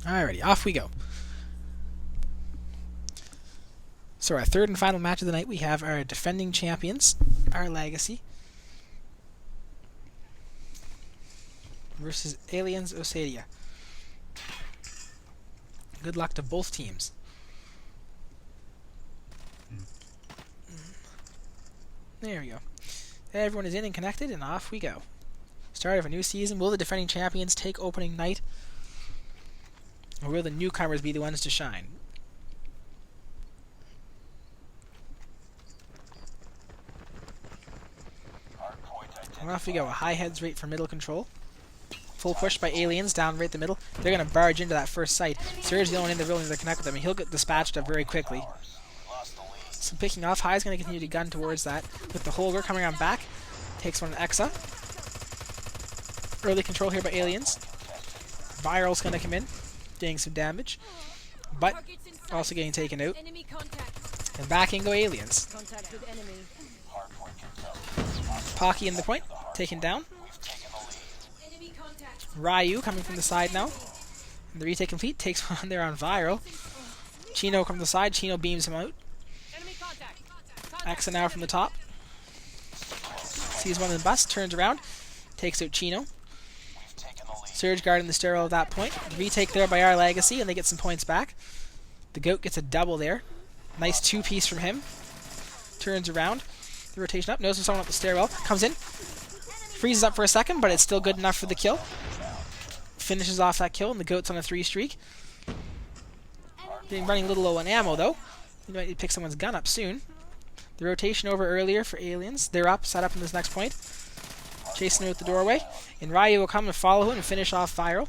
Alrighty, off we go. So our third and final match of the night, we have our defending champions, OurLegacy, versus Allianz Ousadia. Good luck to both teams. There we go. Everyone is in and connected, and off we go. Start of a new season. Will the defending champions take opening night? Or will the newcomers be the ones to shine? And off we go. A high heads rate for middle control. Full push by Aliens down right the middle. They're going to barge into that first site. Surge the only one in there willing to connect with them, and he'll get dispatched up very quickly. So picking off, High is going to continue to gun towards that. With the Holger coming on back. Takes one Exa. Early control here by Aliens. Viral's going to come in, doing some damage. But also getting taken out. And back in go Aliens. Pocky in the point, taken down. Ryu coming from the side now. And the retake complete, takes one there on Viral. Chino from the side, Chino beams him out. Exa now from the top. Sees one in the bus, turns around, takes out Chino. Surge guarding the stairwell at that point. Retake there by OurLegacy, and they get some points back. The Goat gets a double there. Nice two-piece from him. Turns around. The rotation up, knows there's someone up the stairwell. Comes in. Freezes up for a second, but it's still good enough for the kill. Finishes off that kill, and the Goat's on a 3-streak. Running a little low on ammo, though. You might need to pick someone's gun up soon. The rotation over earlier for Aliens. They're up, set up in this next point. Chasing out the doorway. And Ryu will come and follow him and finish off Viral.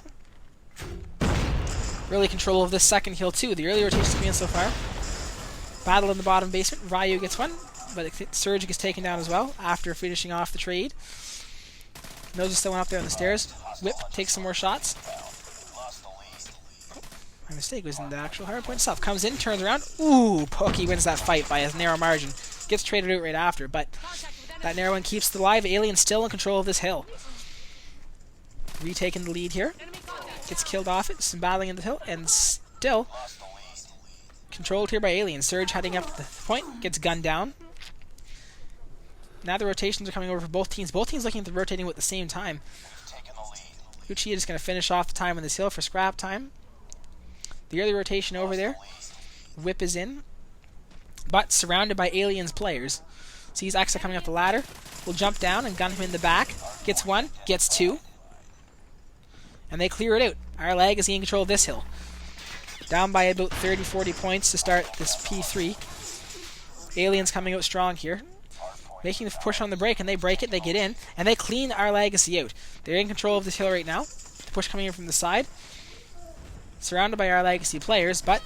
Early control of this second kill, too. The early rotation's coming in so far. Battle in the bottom basement. Ryu gets one, but Surge gets taken down as well after finishing off the trade. Knows there's still one up there on the stairs. Whip takes some more shots. My mistake was in the actual hardpoint itself. Comes in, turns around. Ooh, Pokey wins that fight by a narrow margin. Gets traded out right after, but that narrow one keeps the live. Alien still in control of this hill. Retaking the lead here. Gets killed off it. Some battling in the hill, and still controlled here by Alien. Surge heading up the point. Gets gunned down. Now the rotations are coming over for both teams. Both teams looking at the rotating at the same time. Uchiha is going to finish off the time on this hill for scrap time. The early rotation over there. Whip is in, but surrounded by Aliens players. Sees Exa coming up the ladder. Will jump down and gun him in the back. Gets one, gets two. And they clear it out. OurLegacy in control of this hill. Down by about 30-40 points to start this P3. Aliens coming out strong here. Making the push on the break, and they break it, they get in, and they clean OurLegacy out. They're in control of this hill right now. The push coming in from the side. Surrounded by OurLegacy players, but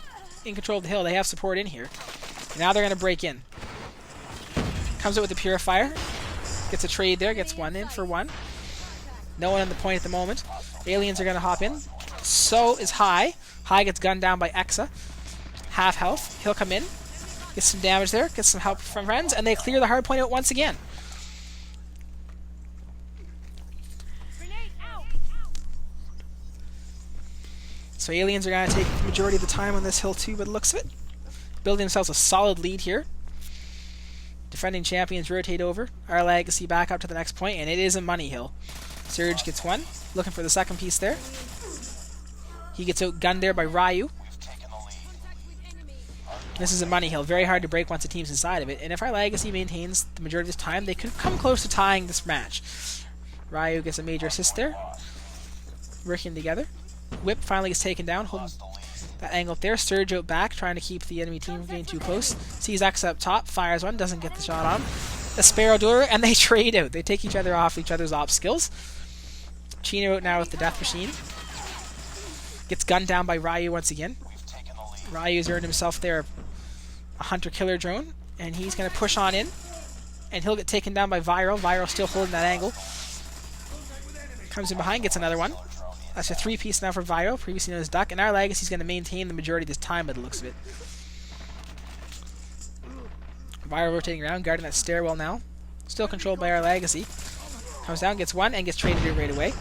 in control of the hill. They have support in here. And now they're going to break in. Comes out with the Purifier. Gets a trade there, gets one in for one. No one on the point at the moment. Aliens are going to hop in. So is High. High gets gunned down by Exa. Half health. He'll come in. Gets some damage there. Gets some help from friends. And they clear the hard point out once again. So Aliens are going to take the majority of the time on this hill too, by the looks of it. Building themselves a solid lead here. Defending champions rotate over. OurLegacy back up to the next point, and it is a money hill. Surge gets one. Looking for the second piece there. He gets outgunned there by Ryu. This is a money hill. Very hard to break once a team's inside of it. And if OurLegacy maintains the majority of this time, they could come close to tying this match. Ryu gets a major assist there. Working together. Whip finally gets taken down. Holding that angle up there. Surge out back, trying to keep the enemy team from getting too close. Sees X up top. Fires one. Doesn't get the shot on. A Sparrow Door, and they trade out. They take each other off each other's op skills. Chino out now with the Death Machine. Gets gunned down by Ryu once again. Ryu's earned himself there a Hunter-Killer drone, and he's going to push on in, and he'll get taken down by Viral. Viral still holding that angle. Comes in behind, gets another one. That's a 3-piece now for Viral, previously known as Duck, and OurLegacy's going to maintain the majority of this time by the looks of it. Viral rotating around, guarding that stairwell now. Still controlled by OurLegacy. Comes down, gets one, and gets traded right away.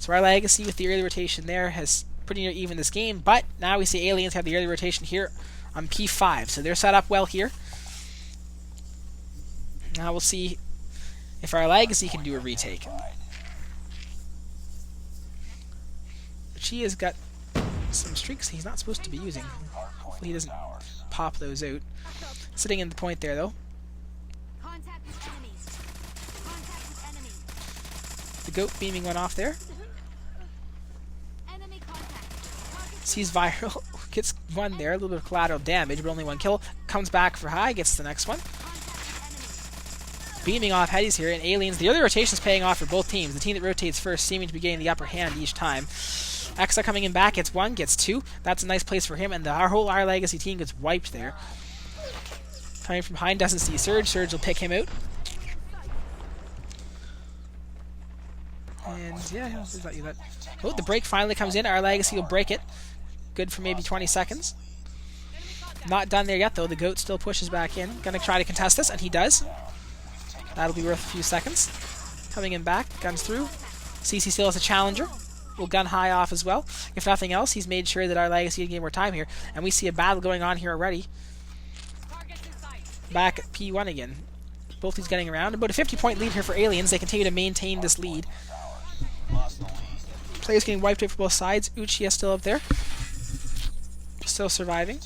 So OurLegacy with the early rotation there has pretty near even this game, but now we see Aliens have the early rotation here on P5, so they're set up well here. Now we'll see if OurLegacy can do a retake. She has got some streaks he's not supposed to be using. Hopefully he doesn't pop those out. Sitting in the point there, though. The goat beaming went off there. Sees Viral, gets one there, a little bit of collateral damage, but only one kill. Comes back for high, gets the next one. Beaming off headies here, and Aliens. The early rotation is paying off for both teams. The team that rotates first seeming to be getting the upper hand each time. Exa coming in back, gets one, gets two. That's a nice place for him, and our whole OurLegacy team gets wiped there. Coming from behind, doesn't see Surge. Surge will pick him out. And yeah, oh, the break finally comes in. OurLegacy will break it. Good for maybe 20 seconds. Not done there yet, though. The goat still pushes back in. Gonna try to contest this, and he does. That'll be worth a few seconds. Coming in back, guns through. CC still has a challenger. Will gun high off as well. If nothing else, he's made sure that OurLegacy can gain more time here. And we see a battle going on here already. Back at P1 again. Both these getting around. About a 50-point lead here for Aliens. They continue to maintain this lead. Players getting wiped out for both sides. Ousadia still up there. Still surviving.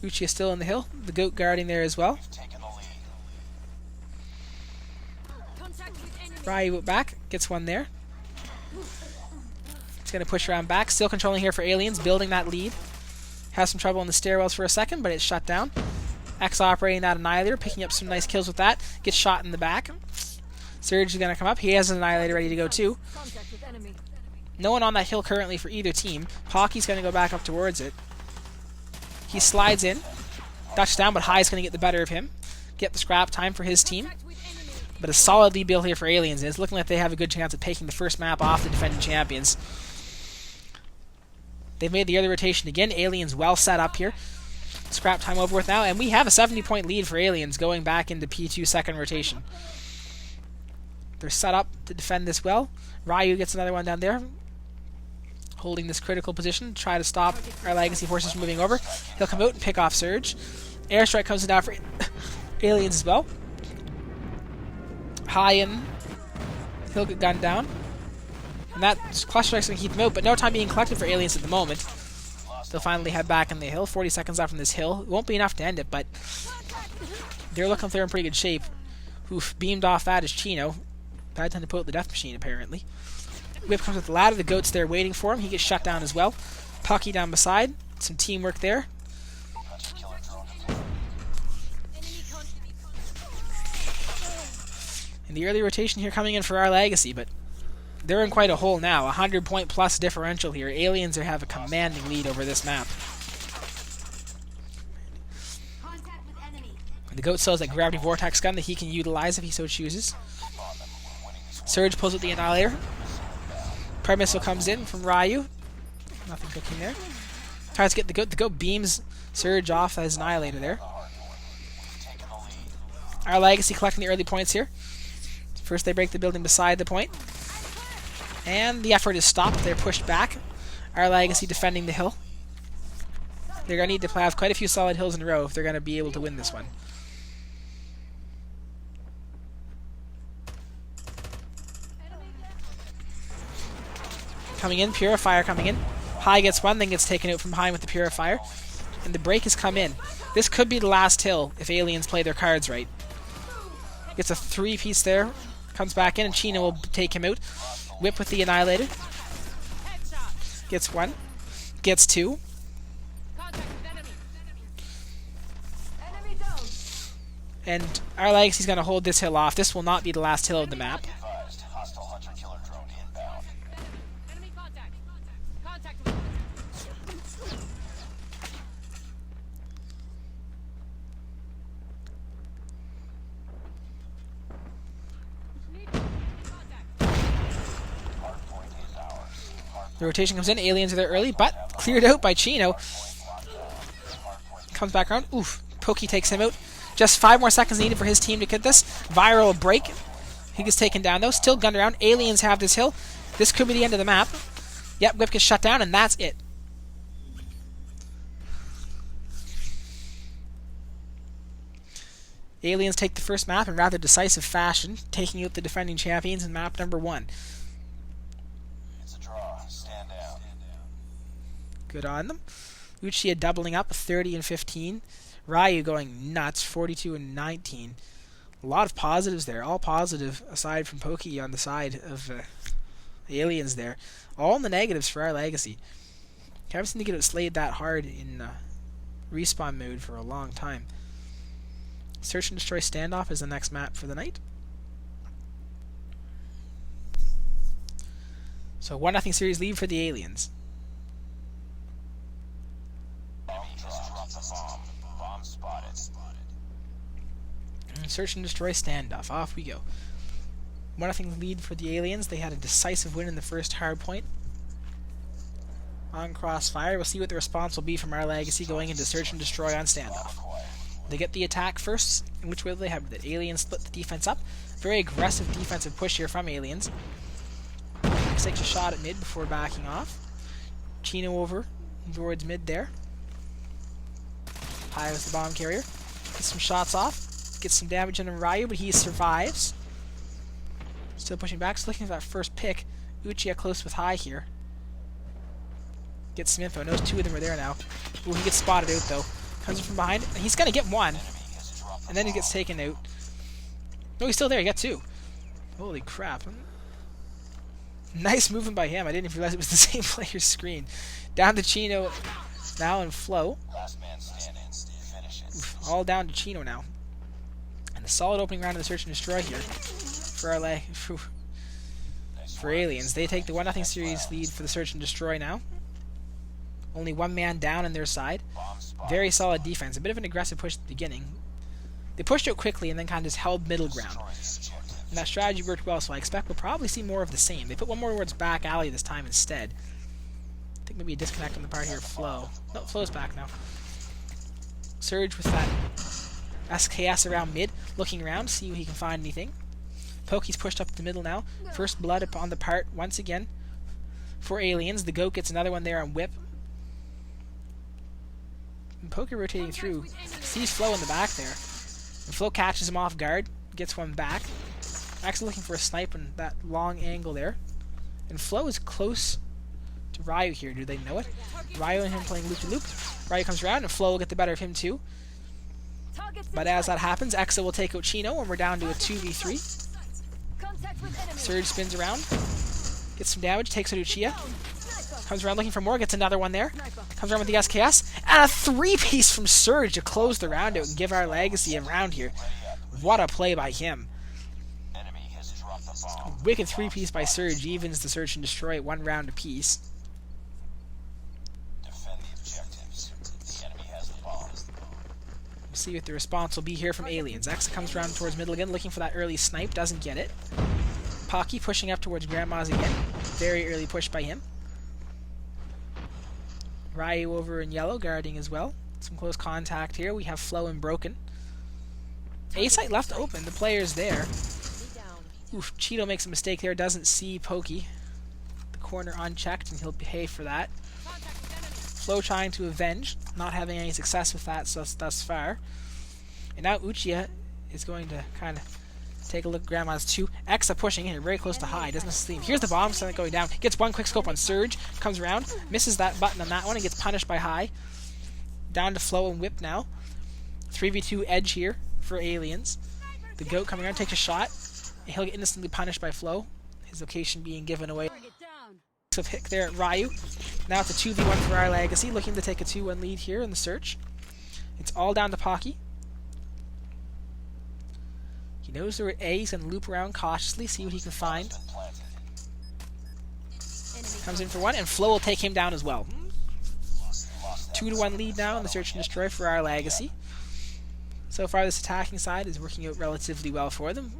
Ousadia still in the hill. The goat guarding there as well. Ryu back. Gets one there. It's going to push around back. Still controlling here for Aliens. Building that lead. Has some trouble in the stairwells for a second, but it's shut down. X operating that Annihilator. Picking up some nice kills with that. Gets shot in the back. Surge is going to come up. He has an Annihilator ready to go too. No one on that hill currently for either team. Pocky's going to go back up towards it. He slides in. Dutch down, but High's going to get the better of him. Get the scrap time for his team. But a solid lead build here for Aliens. It's looking like they have a good chance of taking the first map off the defending champions. They've made the early rotation again. Aliens well set up here. Scrap time over with now. And we have a 70-point lead for Aliens going back into P2 second rotation. They're set up to defend this well. Ryu gets another one down there. Holding this critical position. Try to stop OurLegacy forces from moving over. He'll come out and pick off Surge. Airstrike comes down for Aliens as well. High in. He'll get gunned down. And that clutch strike's going to keep him out, but no time being collected for Aliens at the moment. They'll finally head back on the hill. 40 seconds left from this hill. It won't be enough to end it, but they're looking like they're in pretty good shape. Oof, beamed off that is Chino. Bad time to put out the death machine, apparently. Whip comes with the ladder. The goat's there waiting for him. He gets shut down as well. Pucky down beside. Some teamwork there. And the early rotation here coming in for OurLegacy, but they're in quite a hole now. 100-point plus differential here. Aliens have a commanding lead over this map. The goat still has that gravity vortex gun that he can utilize if he so chooses. Surge pulls out the Annihilator. Prime missile comes in from Ryu. Nothing cooking there. Tries to get the goat. The goat beams Surge off his Annihilator there. OurLegacy collecting the early points here. First they break the building beside the point. And the effort is stopped. They're pushed back. OurLegacy defending the hill. They're going to need to have quite a few solid hills in a row if they're going to be able to win this one. Coming in, Purifier coming in. High gets one, then gets taken out from behind with the Purifier. And the break has come in. This could be the last hill if Aliens play their cards right. Gets a 3-piece there. Comes back in, and Chino will take him out. Whip with the Annihilator. Gets one. Gets two. And OurLegacy's going to hold this hill off. This will not be the last hill of the map. The rotation comes in. Aliens are there early, but cleared out by Chino. Comes back around. Oof. Pokey takes him out. Just 5 more seconds needed for his team to get this. Viral break. He gets taken down though. Still gunned around. Aliens have this hill. This could be the end of the map. Yep, Whip gets shut down, and that's it. Aliens take the first map in rather decisive fashion, taking out the defending champions in map number 1. It's a draw. Stand down. Good on them. Ousadia doubling up, 30 and 15. Ryu going nuts, 42 and 19. A lot of positives there, all positive aside from Pokey on the side of Aliens there. All in the negatives for OurLegacy. Haven't seen to get it slayed that hard in respawn mode for a long time. Search and Destroy Standoff is the next map for the night. So 1-0 series lead for the Aliens. Bomb spotted. Search and Destroy Standoff. Off we go. 1-0 lead for the Aliens. They had a decisive win in the first hard point. On Crossfire. We'll see what the response will be from OurLegacy going into Search and Destroy on Standoff. They get the attack first. In which way do they have it? Aliens split the defense up. Very aggressive defensive push here from Aliens. Takes a shot at mid before backing off. Chino over towards mid there. High with the bomb carrier. Gets some shots off. Gets some damage on Ryu, but he survives. Still pushing back. Still looking for that first pick. Ousadia close with High here. Gets some info. Knows 2 of them are there now. Ooh, he gets spotted out though. Comes in from behind. And he's going to get 1. And then he gets taken out. No, he's still there. He got 2. Holy crap. Nice movement by him. I didn't even realize it was the same player's screen. Down to Chino now and Flo. Last man standing. Finish it. All down to Chino now. And a solid opening round of the Search and Destroy here for Aliens. They take the 1-0 series lead for the Search and Destroy now. Only 1 man down on their side. Very solid defense. A bit of an aggressive push at the beginning. They pushed out quickly and then kind of just held middle ground. And that strategy worked well, so I expect we'll probably see more of the same. They put 1 more towards back alley this time instead. I think maybe a disconnect on the part here of Flo. No, Flo's back now. Surge with that SKS around mid, looking around, see if he can find anything. Pokey's pushed up the middle now. First blood upon the part once again for Aliens. The Goat gets another one there on Whip. And Pokey rotating through. Sees Flo in the back there. And Flo catches him off guard. Gets one back. Actually looking for a snipe on that long angle there. And Flo is close to Ryu here. Do they know it? Ryu and him playing loop-de-loop. Ryu comes around and Flo will get the better of him too. But as that happens, Exa will take out Chino and we're down to a 2v3. Surge spins around. Gets some damage. Takes out Ousadia. Comes around looking for more. Gets another one there. Comes around with the SKS. And a 3-piece from Surge to close the round out and give OurLegacy a round here. What a play by him. Wicked 3-piece by Surge evens the Search and Destroy at 1 round apiece. Defend the objectives. The enemy has the bomb. We'll see what the response will be here from Aliens. Exa comes around towards middle again, looking for that early snipe. Doesn't get it. Pocky pushing up towards Grandma's again. Very early push by him. Ryu over in yellow, guarding as well. Some close contact here. We have Flo and Broken. A-site left open. The player's there. Oof, Cheeto makes a mistake there. Doesn't see Pokey. The corner unchecked, and he'll behave for that. Flo trying to avenge. Not having any success with that thus far. And now Ousadia is going to kind of take a look at Grandma's 2. Exa pushing in, very close to High. Doesn't sleep. Here's the bomb suddenly going down. Gets 1 quick scope on Surge. Comes around. Misses that button on that one and gets punished by High. Down to Flo and Whip now. 3v2 edge here for Aliens. The Goat coming around, takes a shot. And he'll get instantly punished by Flo. His location being given away. So pick there at Ryu. Now it's a 2v1 for OurLegacy. Looking to take a 2-1 lead here in the search. It's all down to Pocky. He knows they're at A. He's going to loop around cautiously, see what he can find. Comes in for 1, and Flo will take him down as well. 2-1 lead now in the Search and Destroy for OurLegacy. So far, this attacking side is working out relatively well for them.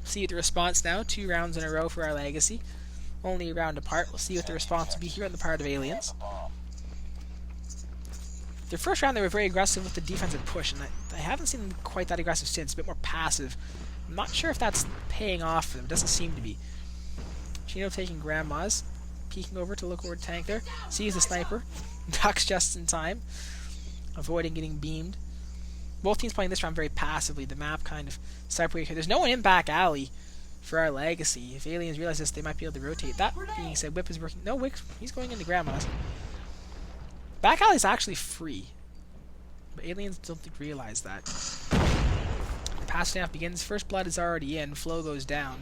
See the response now. 2 rounds in a row for OurLegacy. Only a round apart. We'll see what the response will be here on the part of Aliens. Their first round, they were very aggressive with the defensive push, and I haven't seen them quite that aggressive since. A bit more passive. I'm not sure if that's paying off for them. It doesn't seem to be. Chino taking grandmas, peeking over to look over the tank there. Sees the sniper, ducks just in time, avoiding getting beamed. Both teams playing this round very passively. The map kind of separated. There's no one in back alley for our legacy. If aliens realize this, they might be able to rotate. That being said, Whip is working. No, Whip, he's going into grandmas. Back alley is actually free, but aliens don't realize that. The pass snap begins. First blood is already in. Flow goes down.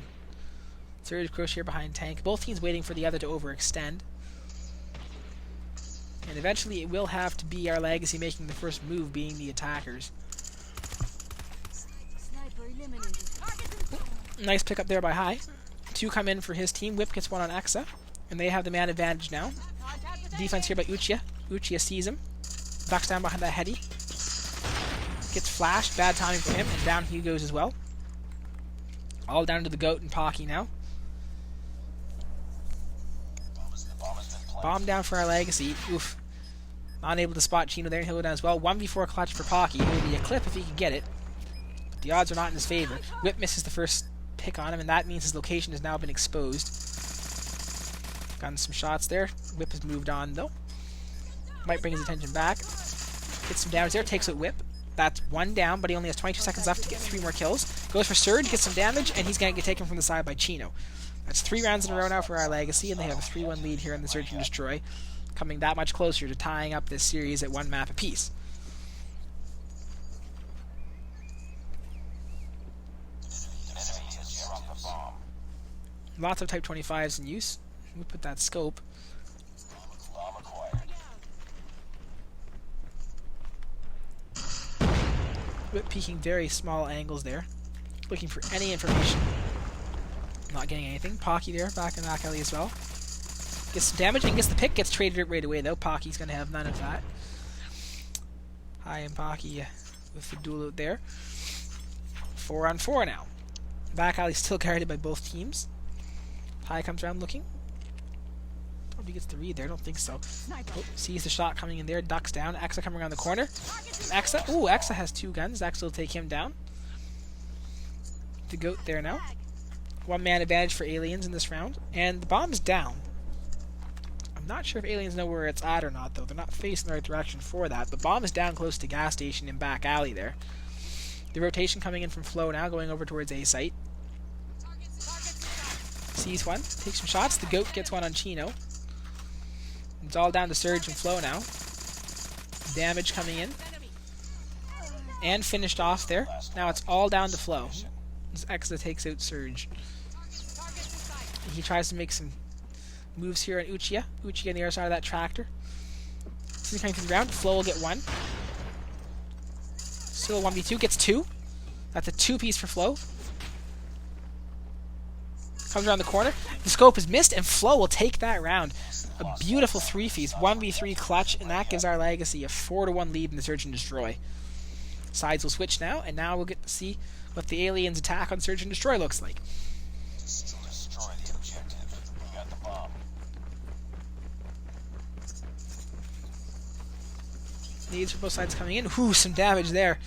Surge crochet behind tank. Both teams waiting for the other to overextend. And eventually it will have to be our legacy making the first move, being the attackers. Nice pickup there by High. 2 come in for his team. Whip gets 1 on Exa, and they have the man advantage now. Defense here by Ousadia. Ousadia sees him. Ducks down behind that heady. Gets flashed. Bad timing for him, and down he goes as well. All down to the goat and Pocky now. Bomb down for our legacy. Oof. Not able to spot Chino there, and he'll go down as well. 1v4 clutch for Pocky. It would be a clip if he could get it. But the odds are not in his favor. Whip misses the first pick on him, and that means his location has now been exposed. Gotten some shots there. Whip has moved on, though. Might bring his attention back. Gets some damage there. Takes out Whip. That's 1 down, but he only has 22 seconds left to get 3 more kills. Goes for Surge, gets some damage, and he's going to get taken from the side by Chino. That's 3 rounds in a row now for our legacy, and they have a 3-1 lead here in the Search and Destroy, coming that much closer to tying up this series at 1 map apiece. Lots of Type 25s in use. We put that scope. Whip peeking very small angles there, looking for any information. Not getting anything. Pocky there, back in back alley as well. Gets some damage and gets the pick. Gets traded right away though. Pocky's going to have none of that. High and Pocky with the duel out there. 4 on 4 now. Back alley still guarded by both teams. High comes around looking. Probably gets the read there. I don't think so. Oh, sees the shot coming in there. Ducks down. Exa coming around the corner. Exa. Ooh, Exa has 2 guns. Exa will take him down. The goat there now. 1-man advantage for aliens in this round. And the bomb's down. I'm not sure if aliens know where it's at or not, though. They're not facing the right direction for that. The bomb is down close to gas station in back alley there. The rotation coming in from Flow now, going over towards A site. Sees one. Takes some shots. The goat gets 1 on Chino. It's all down to Surge and Flow now. Damage coming in. And finished off there. Now it's all down to Flow. As Exa takes out Surge. He tries to make some moves here on Ousadia. Ousadia on the other side of that tractor. He's coming to the ground. Flow will get 1. Still 1v2. Gets 2. That's a 2-piece for Flow. Comes around the corner. The scope is missed, and Flow will take that round. A beautiful 3-piece. 1v3 clutch, and that gives our legacy a 4-1 lead in the Search and Destroy. Sides will switch now, and now we'll get to see what the aliens' attack on Search and Destroy looks like. Destroy the objective. We got the bomb. Needs for both sides coming in. Ooh, some damage there.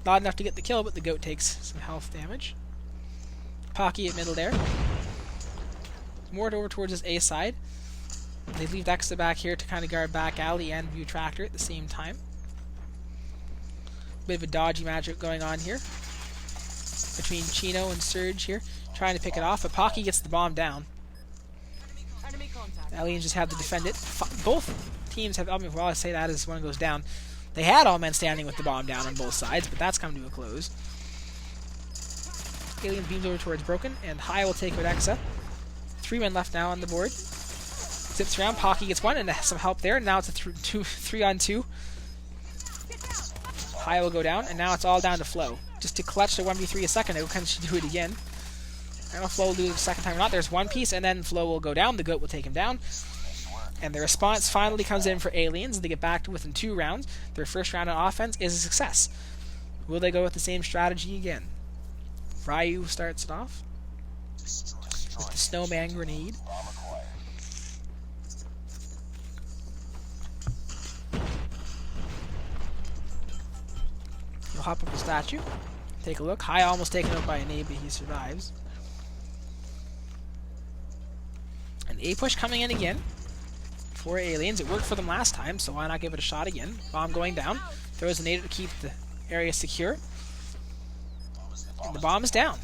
Not enough to get the kill, but the goat takes some health damage. Pocky at middle there. More over towards his A side. They leave Exa back here to kind of guard back alley and view tractor at the same time. Bit of a dodgy matchup going on here between Chino and Surge here, trying to pick it off, but Pocky gets the bomb down. The aliens just have to defend it. Both teams have, well, I say that as one goes down. They had all men standing with the bomb down on both sides, but that's come to a close. Alien beams over towards Broken, and High will take out Exa. 3 men left now on the board. Zips around, Pocky gets 1, and some help there. Now it's a 3 on 2. High will go down, and now it's all down to Flow. Just to clutch the 1v3 a second ago, can she do it again? I don't know if Flow will do it the second time or not. There's 1 piece, and then Flow will go down. The goat will take him down. And the response finally comes in for aliens. They get back to within 2 rounds. Their first round on offense is a success. Will they go with the same strategy again? Ryu starts it off with the snowman grenade. We'll hop up the statue. Take a look. High almost taken out by an A, but he survives. An A push coming in again for Aliens. It worked for them last time, so why not give it a shot again? Bomb going down. Throws a nade to keep the area secure. And the bomb is down.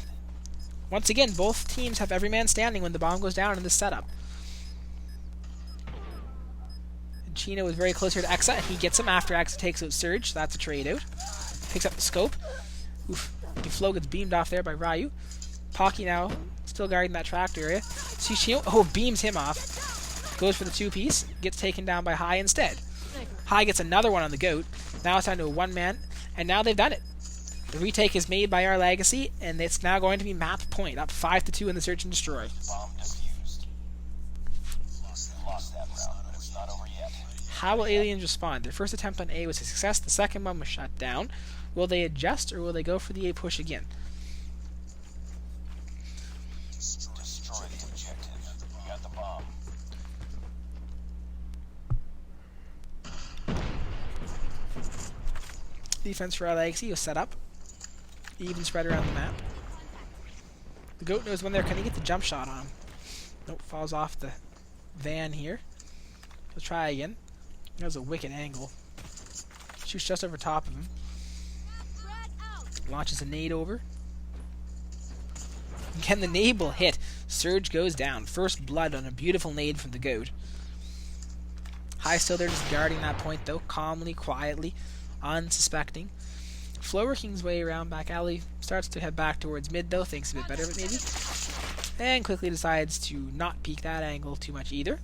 Once again, both teams have every man standing when the bomb goes down in this setup. And Chino is very close here to Exa. He gets him after Exa takes out Surge. So that's a trade out. Picks up the scope. Oof. The flow gets beamed off there by Ryu. Pocky now still guarding that tractor area. See Chino, beams him off. Goes for the two-piece. Gets taken down by High instead. High gets another one on the goat. Now it's down to a one-man. And now they've done it. The retake is made by OurLegacy, and it's now going to be map point, up 5-2 in the search and destroy. Bomb defused. Lost that round, but it's not over yet. How will Aliens respond? Their first attempt on A was a success. The second one was shut down. Will they adjust, or will they go for the A push again? Destroy the objective. You got the bomb. Defense for OurLegacy was set up. Even spread around the map. The goat knows when they're going to get the jump shot on him. Nope, falls off the van here. He'll try again. That was a wicked angle. Shoots just over top of him. Launches a nade over. Can the nade will hit? Surge goes down. First blood on a beautiful nade from the goat. High still there just guarding that point though. Calmly, quietly, unsuspecting. Flow working his way around back alley. Starts to head back towards mid though. Thinks a bit better of it maybe. And quickly decides to not peek that angle too much either.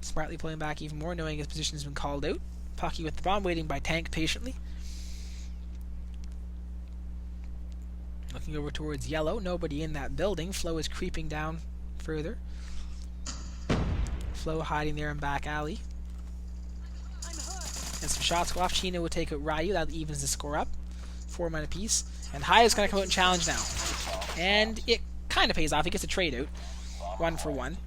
Smartly pulling back even more, knowing his position has been called out. Pocky with the bomb, waiting by tank patiently. Looking over towards yellow. Nobody in that building. Flow is creeping down further. Flow hiding there in back alley. And some shots go off. Chino will take out Ryu. That evens the score up. 4 men apiece. And High is going to come out and challenge now. And it kind of pays off. He gets a trade out. 1 for 1.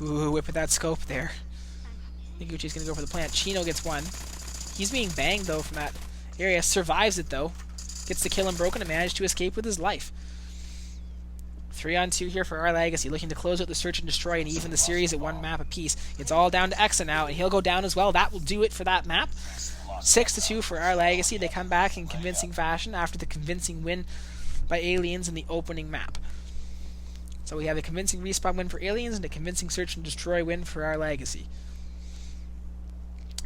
Ooh, whip with that scope there. Niguchi's going to go for the plant. Chino gets one. He's being banged, though, from that area. Survives it, though. Gets the kill unbroken and managed to escape with his life. 3-on-2 here for OurLegacy, looking to close out the search and destroy and even the series at 1 map apiece. It's all down to Exa now, and he'll go down as well. That will do it for that map. 6-2 for OurLegacy. They come back in convincing fashion after the convincing win by Aliens in the opening map. So we have a convincing respawn win for Aliens and a convincing search and destroy win for OurLegacy.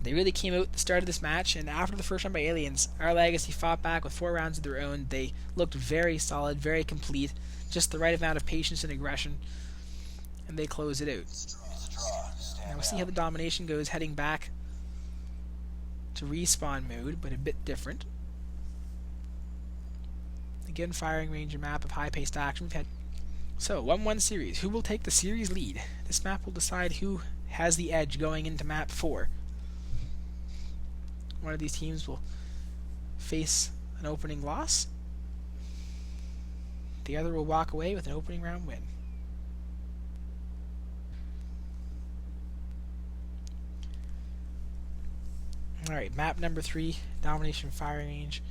They really came out at the start of this match, and after the first round by Aliens, OurLegacy fought back with 4 rounds of their own. They looked very solid, very complete, just the right amount of patience and aggression, and they close it out. Now we'll see how the domination goes, heading back to respawn mode, but a bit different. Again, firing range and map of high-paced action. We've had 1-1 series. Who will take the series lead? This map will decide who has the edge going into map 4. One of these teams will face an opening loss. The other will walk away with an opening round win. Alright, map number 3, Domination Firing Range.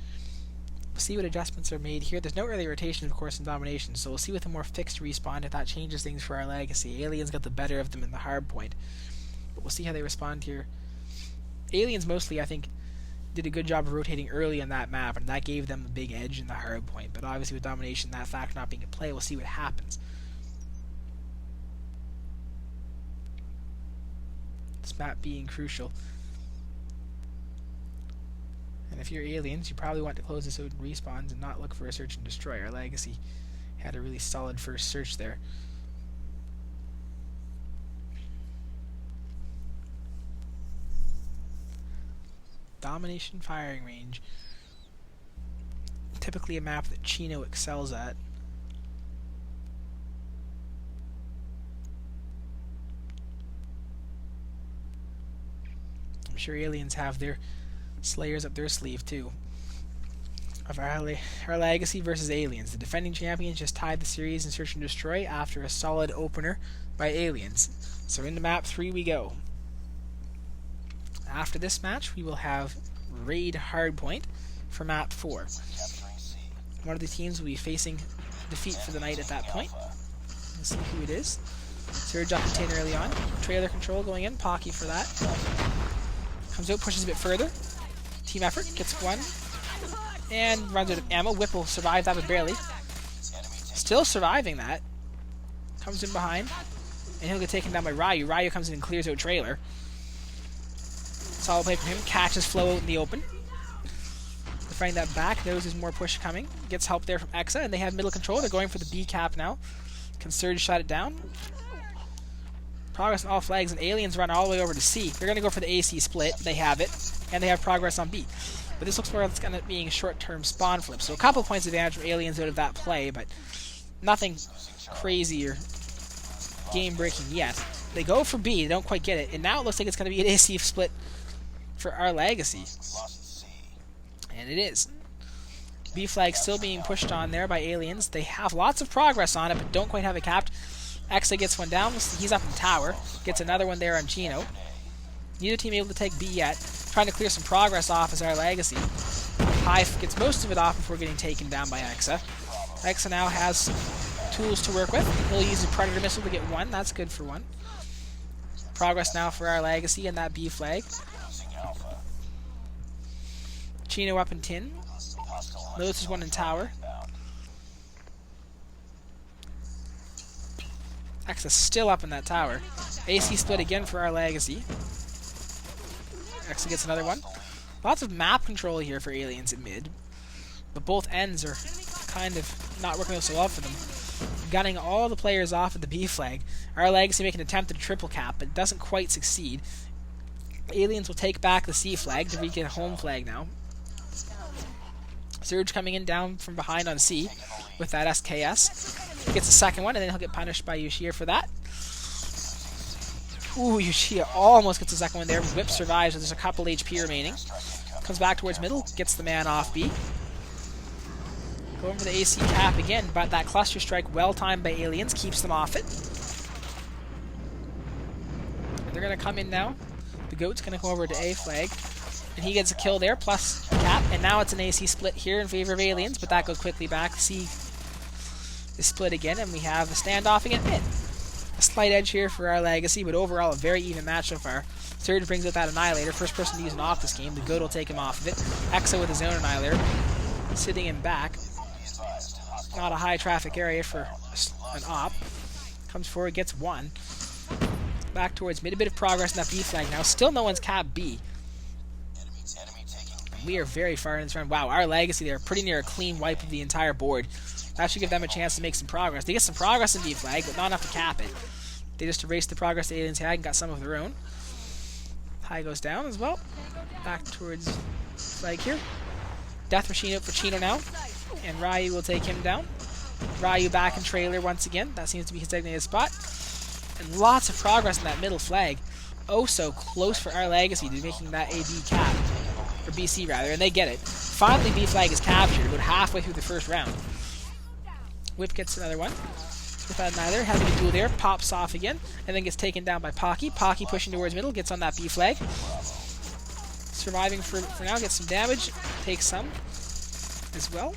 We'll see what adjustments are made here. There's no early rotation, of course, in Domination, so we'll see with a more fixed respawn if that changes things for OurLegacy. Aliens got the better of them in the hard point. But we'll see how they respond here. Aliens mostly, I think, did a good job of rotating early on that map, and that gave them a big edge in the hard point. But obviously with Domination, that fact not being at play, we'll see what happens. This map being crucial. And if you're Aliens, you probably want to close this out in respawns and not look for a search and destroy. OurLegacy had a really solid first search there. Domination Firing Range. Typically a map that Chino excels at. I'm sure Aliens have their Slayers up their sleeve too. Of OurLegacy versus Aliens. The defending champions just tied the series in Search and Destroy after a solid opener by Aliens. So into map 3 we go. After this match, we will have Raid Hardpoint for map 4. One of the teams will be facing defeat for the night at that point. Let's see who it is. Surge up and tin early on. Trailer control going in. Pocky for that. Comes out, pushes a bit further. Team effort, gets one. And runs out of ammo. Whip will survive that, but barely. Still surviving that. Comes in behind. And he'll get taken down by Ryu. Ryu comes in and clears out Trailer. Solid play from him. Catches Flow out in the open. Fighting that back. Knows there's more push coming. Gets help there from Exa, and they have middle control. They're going for the B cap now. Can Surge shut it down? Progress on all flags, and Aliens run all the way over to C. They're going to go for the AC split. They have it. And they have progress on B. But this looks more like it's going to be a short-term spawn flip. So a couple points advantage for Aliens out of that play, but nothing crazy or game-breaking yet. They go for B. They don't quite get it. And now it looks like it's going to be an AC split for OurLegacy. And it is. B flag still being pushed on there by Aliens. They have lots of progress on it, but don't quite have it capped. Exa gets one down. He's up in tower. Gets another one there on Chino. Neither team able to take B yet. Trying to clear some progress off as OurLegacy. High gets most of it off before getting taken down by Exa. Exa now has tools to work with. He'll use a Predator missile to get one. That's good for one. Progress now for OurLegacy and that B flag. Chino up in tin. Lewis is one in tower. Exa still up in that tower. AC split again for OurLegacy. Exa gets another one. Lots of map control here for Aliens at mid. But both ends are kind of not working out so well for them. Gunning all the players off at the B flag. OurLegacy make an attempt at a triple cap, but it doesn't quite succeed. Aliens will take back the C flag to get a home flag now. Surge coming in down from behind on C with that SKS. Gets a second one, and then he'll get punished by Yoshia for that. Ooh, Yoshia almost gets the second one there. Whip survives, so there's a couple HP remaining. Comes back towards middle, gets the man off B. Going for the AC cap again, but that cluster strike, well timed by Aliens, keeps them off it. They're going to come in now. The Goat's going to go over to A flag. And he gets a kill there, plus cap. And now it's an AC split here in favor of Aliens, but that goes quickly back. C is split again, and we have a standoff again mid. A slight edge here for OurLegacy, but overall a very even match so far. Surge brings out that Annihilator. First person to use an off this game. The Goat will take him off of it. Exa with his own Annihilator. Sitting him back. Not a high traffic area for an op. Comes forward, gets one. Back towards mid. A bit of progress in that B flag now. Still no one's capped B. We are very far in this round. Wow, OurLegacy, they're pretty near a clean wipe of the entire board. That should give them a chance to make some progress. They get some progress in B flag, but not enough to cap it. They just erased the progress the Aliens had and got some of their own. High goes down as well. Back towards flag here. Death Machine out for Chino now. And Ryu will take him down. Ryu back in trailer once again. That seems to be his designated spot. And lots of progress in that middle flag. Oh, so close for OurLegacy to making that AB cap. Or BC rather, and they get it. Finally, B flag is captured about halfway through the first round. Whip gets another one. Without neither, having a duel there, pops off again, and then gets taken down by Pocky. Pocky pushing towards middle, gets on that B flag. Surviving for now, gets some damage, takes some as well.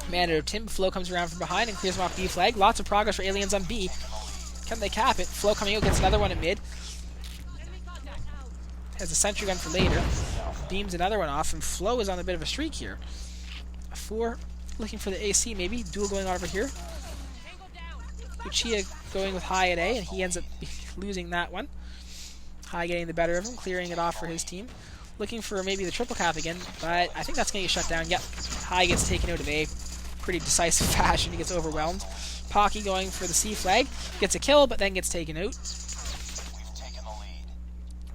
Man out Tim, Flo comes around from behind and clears him off B flag. Lots of progress for Aliens on B. Can they cap it? Flo coming out, gets another one at mid. Has a sentry gun for later. Beams another one off, and Flo is on a bit of a streak here. A 4, looking for the AC maybe. Duel going on over here. Uchiha going with High at A, and he ends up losing that one. High getting the better of him, clearing it off for his team. Looking for maybe the triple cap again, but I think that's going to get shut down. Yep, High gets taken out of A. Pretty decisive fashion, he gets overwhelmed. Pocky going for the C flag. Gets a kill, but then gets taken out.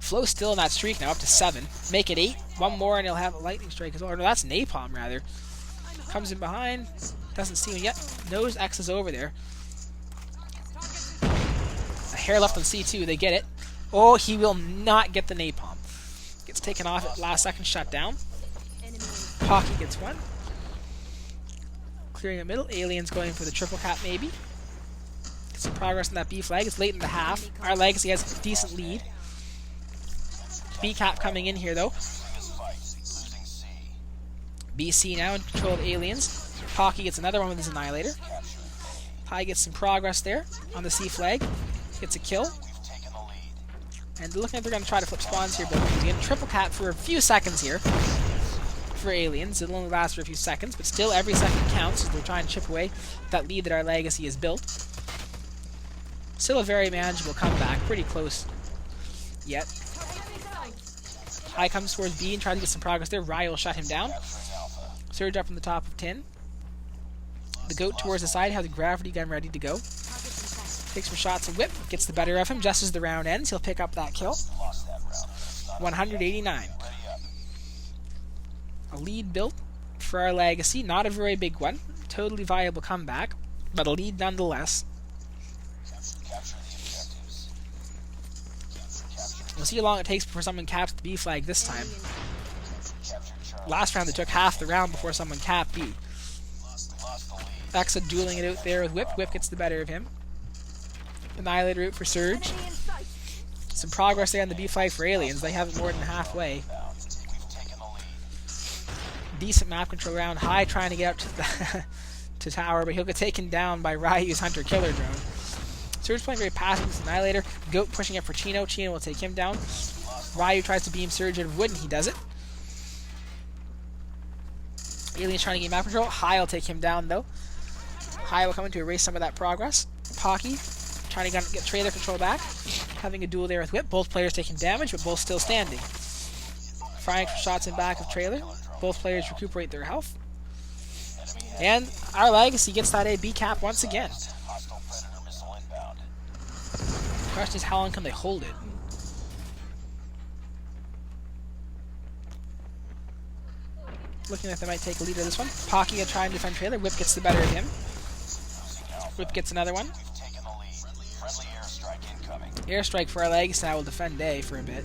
Flo's still in that streak now, up to 7. Make it 8. One more and he'll have a lightning strike as well. Or no, that's Napalm, rather. Comes in behind. Doesn't see him yet. Knows X is over there. A hair left on C2. They get it. Oh, he will not get the Napalm. Gets taken off at last second, shut down. Pocky gets one. Clearing the middle. Aliens going for the triple cap, maybe. Get some progress in that B flag. It's late in the half. OurLegacy has a decent lead. B cap coming in here though. BC now in control of aliens. Pocky gets another one with his Annihilator. Pi gets some progress there on the C flag. Gets a kill. And looking like they're going to try to flip spawns here, but again, triple cap for a few seconds here for aliens. It'll only last for a few seconds, but still every second counts as they're trying to chip away that lead that our legacy has built. Still a very manageable comeback, pretty close yet. Pi comes towards B and tries to get some progress there. Ryu will shut him down. Surge up from the top of 10. The goat towards the side has a gravity gun ready to go. Takes some shots of whip, gets the better of him just as the round ends. He'll pick up that kill. 189. A lead built for our legacy. Not a very big one. Totally viable comeback, but a lead nonetheless. We'll see how long it takes before someone caps the B flag this time. Last round it took half the round before someone capped B. Exa dueling it out there with Whip. Whip gets the better of him. Annihilator out for Surge. Some progress there on the B flag for aliens. They have it more than halfway. Decent map control round. High trying to get up to the to tower, but he'll get taken down by Ryu's Hunter Killer drone. Surge playing very passive with Annihilator. Goat pushing up for Chino. Chino will take him down. Ryu tries to beam Surge out of wood, and he does it. Alien's trying to get map control. High will take him down, though. High will come in to erase some of that progress. Pocky trying to get trailer control back. Having a duel there with Whip. Both players taking damage, but both still standing. Firing shots in back of trailer. Both players recuperate their health. And our legacy gets that A B cap once again. The question is, how long can they hold it? Looking like they might take a lead of this one. Pocky will try and defend trailer. Whip gets the better of him. Whip gets another one. Airstrike for our legs. Now will defend A for a bit.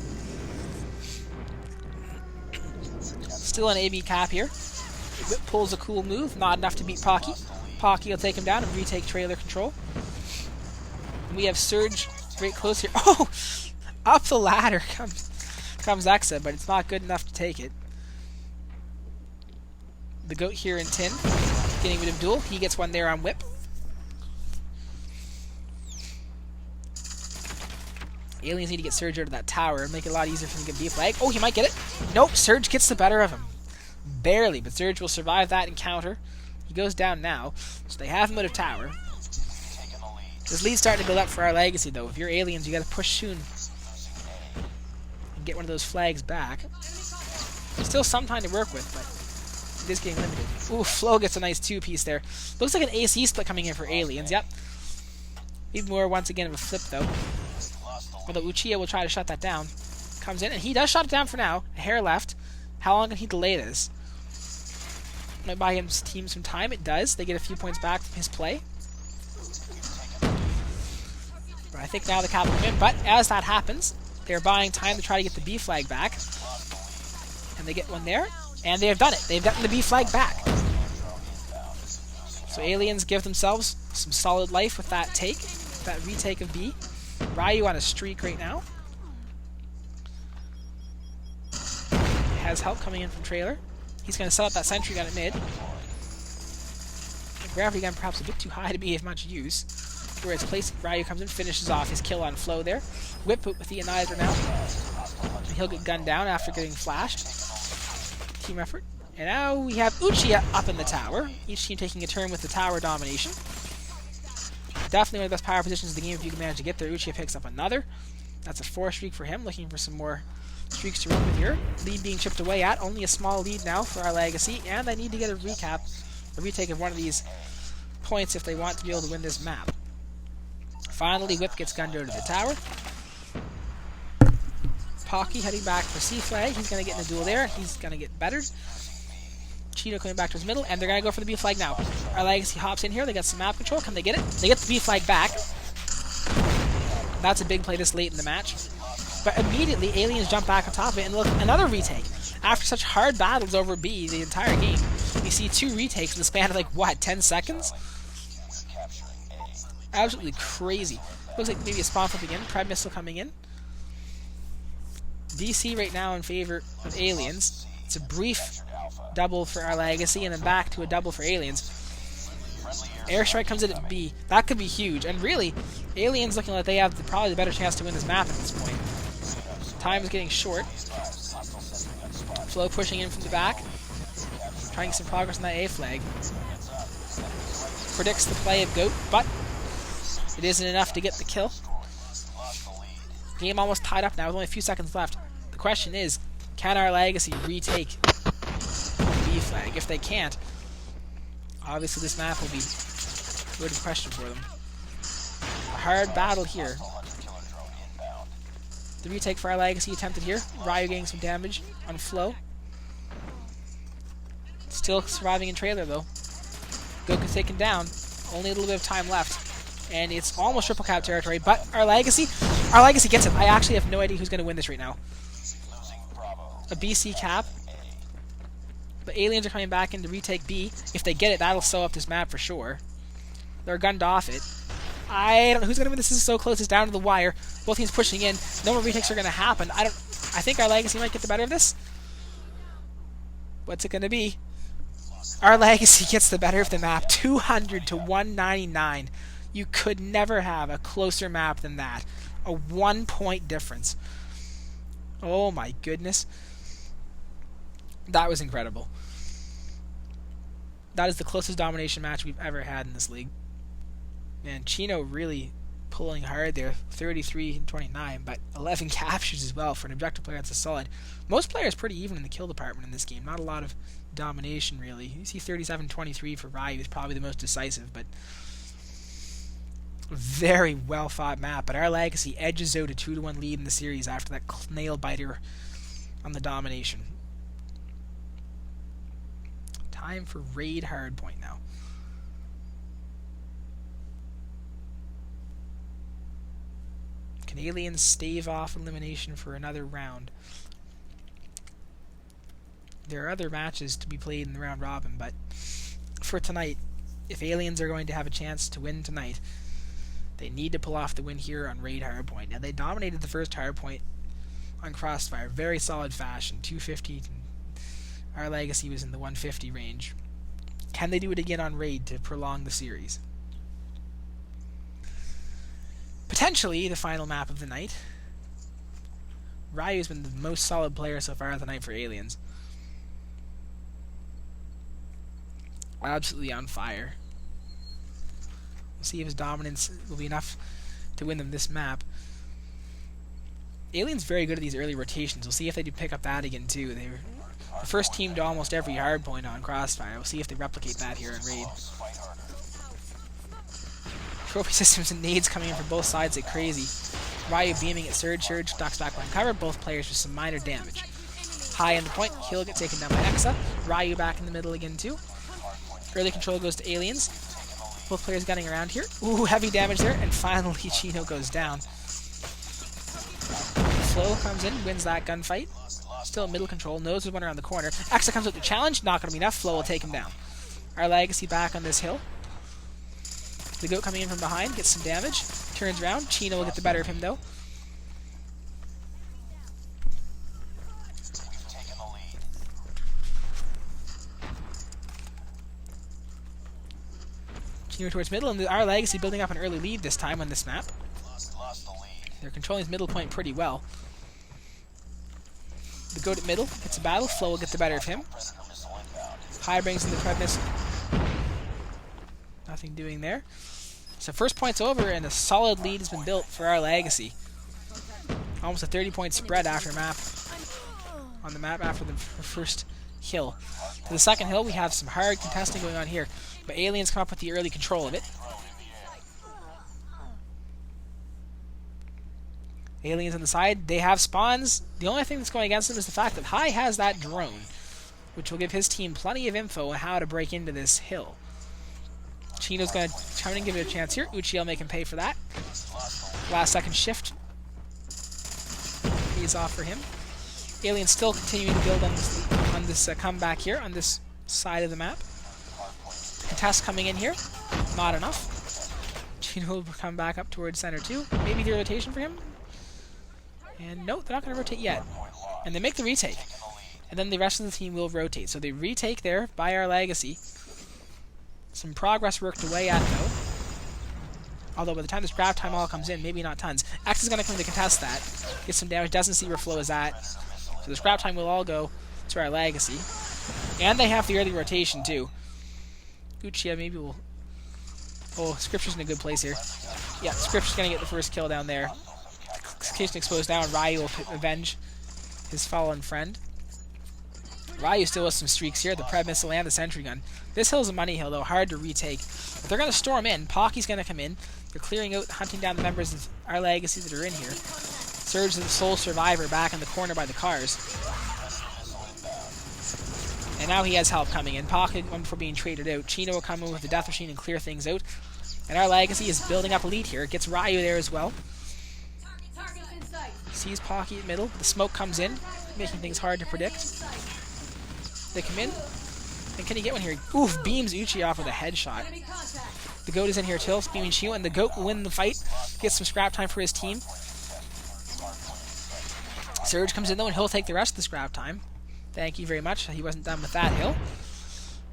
Still an AB cap here. Whip pulls a cool move. Not enough to beat Pocky. Pocky will take him down and retake trailer control. And we have Surge right close here. Oh! Up the ladder comes Exa, but it's not good enough to take it. The goat here in tin. Getting rid of duel. He gets one there on Whip. Aliens need to get Surge out of that tower and make it a lot easier for him to get B flag. Oh, he might get it. Nope, Surge gets the better of him. Barely, but Surge will survive that encounter. He goes down now, so they have him out of tower. This lead's starting to build up for our legacy, though. If you're aliens, you gotta push soon and get one of those flags back. There's still some time to work with, but it is getting limited. Ooh, Flo gets a nice two-piece there. Looks like an AC split coming in for aliens, yep. Need more, once again, of a flip, though. Although Uchiha will try to shut that down. Comes in, and he does shut it down for now. A hair left. How long can he delay this? Might buy him team some time. It does. They get a few points back from his play. But I think now the cap will win. But as that happens, they're buying time to try to get the B flag back. And they get one there. And they have done it. They've gotten the B flag back. So aliens give themselves some solid life with that take. That retake of B. Ryu on a streak right now. Has help coming in from trailer. He's going to set up that sentry gun at mid. The gravity gun perhaps a bit too high to be of much use. Where it's placed, Ryu comes in, finishes off his kill on Flow there. Whip with the Annihilator now. And he'll get gunned down after getting flashed. Team effort. And now we have Uchiha up in the tower. Each team taking a turn with the tower domination. Definitely one of the best power positions in the game if you can manage to get there. Uchiha picks up another. That's a 4 streak for him, looking for some more streaks to run with here. Lead being chipped away at. Only a small lead now for our legacy, and I need to get a retake of one of these points if they want to be able to win this map. Finally, Whip gets gunned out of the tower. Pocky heading back for C flag. He's going to get in a duel there. He's going to get bettered. Cheeto coming back to his middle, and they're going to go for the B flag now. Our legacy hops in here. They got some map control. Can they get it? They get the B flag back. That's a big play this late in the match. But immediately, aliens jump back on top of it, and look, another retake. After such hard battles over B the entire game, we see 2 retakes in the span of, like, what, 10 seconds? Absolutely crazy. Looks like maybe a spawn flipping in. Prime missile coming in. BC right now in favor of Aliens. It's a brief double for OurLegacy, and then back to a double for Aliens. Airstrike comes in at B. That could be huge. And really, Aliens looking like they have probably the better chance to win this map at this point. Time is getting short. Flow pushing in from the back. Trying to get some progress on that A flag. Predicts the play of Goat, but it isn't enough to get the kill. Game almost tied up now with only a few seconds left. The question is, can OurLegacy retake the B flag? If they can't, obviously this map will be a good question for them. A hard battle here. The retake for OurLegacy attempted here. Ryu getting some damage on Flow. Still surviving in trailer though. Goku's taken down. Only a little bit of time left. And it's almost triple cap territory, but OurLegacy gets it. I actually have no idea who's going to win this right now. A BC cap. But Aliens are coming back in to retake B. If they get it, that'll sew up this map for sure. They're gunned off it. I don't know who's going to win. This is so close. It's down to the wire. Both teams pushing in. No more retakes are going to happen. I think OurLegacy might get the better of this. What's it going to be? OurLegacy gets the better of the map. 200 to 199. You could never have a closer map than that. A 1 point difference. Oh my goodness. That was incredible. That is the closest domination match we've ever had in this league. Man, Chino really pulling hard there. 33 and 29, but 11 captures as well. For an objective player, that's a solid. Most players pretty even in the kill department in this game. Not a lot of domination, really. You see 37-23 for Ryu is probably the most decisive, but very well fought map. But OurLegacy edges out a 2-1 lead in the series after that nail biter on the domination. Time for raid hardpoint now. Can Aliens stave off elimination for another round? There are other matches to be played in the round robin, but for tonight, if Aliens are going to have a chance to win tonight, they need to pull off the win here on raid hardpoint. Now, they dominated the first hardpoint on Crossfire, very solid fashion, 250. OurLegacy was in the 150 range. Can they do it again on raid to prolong the series? Potentially the final map of the night. Ryu's been the most solid player so far of the night for Aliens. Absolutely on fire. We'll see if his dominance will be enough to win them this map. Aliens very good at these early rotations. We'll see if they do pick up that again too. They were the first team to almost every hardpoint on Crossfire. We'll see if they replicate that here in raid. Trophy systems and nades coming in from both sides like crazy. Ryu beaming at Surge. Surge ducks back behind cover. Both players with some minor damage. High end point. He'll get taken down by Exa. Ryu back in the middle again too. Early control goes to Aliens. Both players gunning around here. Ooh, heavy damage there. And finally Chino goes down. Flow comes in, wins that gunfight. Still middle control. Knows there's one around the corner. Exa comes with the challenge. Not going to be enough. Flow will take him down. OurLegacy back on this hill. The Goat coming in from behind, gets some damage, turns around. Chino will get the better of him though. Chino towards middle, and OurLegacy building up an early lead this time on this map. They're controlling his middle point pretty well. The Goat at middle gets a battle. Flow will get the better of him. High brings in the Tread Missile. Nothing doing there. So first point's over, and a solid lead has been built for OurLegacy. Almost a 30-point spread after on the map after the first hill. To the second hill, we have some hard contesting going on here, but Aliens come up with the early control of it. Aliens on the side, they have spawns. The only thing that's going against them is the fact that High has that drone, which will give his team plenty of info on how to break into this hill. Chino's going to try and give it a chance here. Uchi will make him pay for that. Last second shift pays off for him. Aliens still continuing to build on this comeback here, on this side of the map. Contest coming in here. Not enough. Chino will come back up towards center too. Maybe the rotation for him. And no, they're not going to rotate yet. And they make the retake. And then the rest of the team will rotate. So they retake there by OurLegacy. Some progress worked away at, though. Although by the time the scrap time all comes in, maybe not tons. X is going to come to contest that. Get some damage. Doesn't see where Flow is at. So the scrap time will all go to OurLegacy. And they have the early rotation, too. Ousadia maybe will... Oh, Scripture's in a good place here. Yeah, Scripture's going to get the first kill down there. Occasion exposed now, and Ryu will avenge his fallen friend. Ryu still has some streaks here, the Pred Missile and the Sentry Gun. This hill's a money hill, though, hard to retake. If they're going to storm in, Pocky's going to come in. They're clearing out, hunting down the members of OurLegacy that are in here. Surge is the sole survivor back in the corner by the cars. And now he has help coming in. Pocky one for being traded out. Chino will come in with the Death Machine and clear things out. And OurLegacy is building up a lead here. It gets Ryu there as well. Sees Pocky at middle. The smoke comes in, making things hard to predict. They come in. And can he get one here? Oof, beams Ousadia off with a headshot. The GOAT is in here too, beaming Chino, and the GOAT will win the fight. Gets some scrap time for his team. Surge comes in though, and he'll take the rest of the scrap time. Thank you very much. He wasn't done with that hill.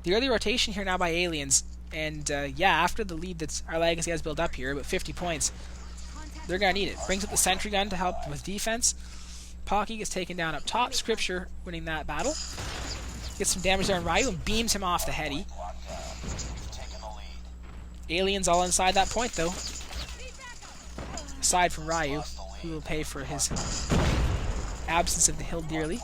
The early rotation here now by Allianz. And yeah, after the lead that OurLegacy has built up here, about 50 points, they're going to need it. Brings up the Sentry Gun to help with defense. Pocky gets taken down up top. Scripture winning that battle. Gets some damage there on Ryu and beams him off the heady. Aliens all inside that point, though. Aside from Ryu, who will pay for his absence of the hill dearly.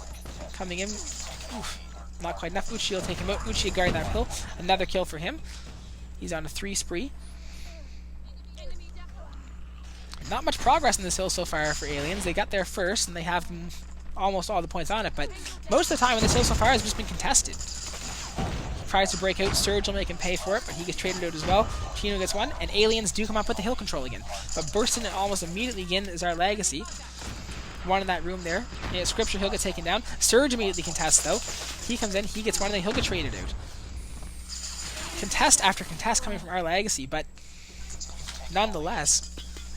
Coming in. Oof, not quite enough. Ousadia will take him out. Ousadia guarding that hill. Another kill for him. He's on a 3 spree. Not much progress in this hill so far for Aliens. They got there first, and they have almost all the points on it, but most of the time in this hill so far has just been contested. He tries to break out. Surge will make him pay for it, but he gets traded out as well. Chino gets one, and Aliens do come up with the hill control again. But burst in almost immediately again is OurLegacy. One in that room there. Yeah, Scripture, he'll get taken down. Surge immediately contests, though. He comes in, he gets one, and then he'll get traded out. Contest after contest coming from OurLegacy, but nonetheless,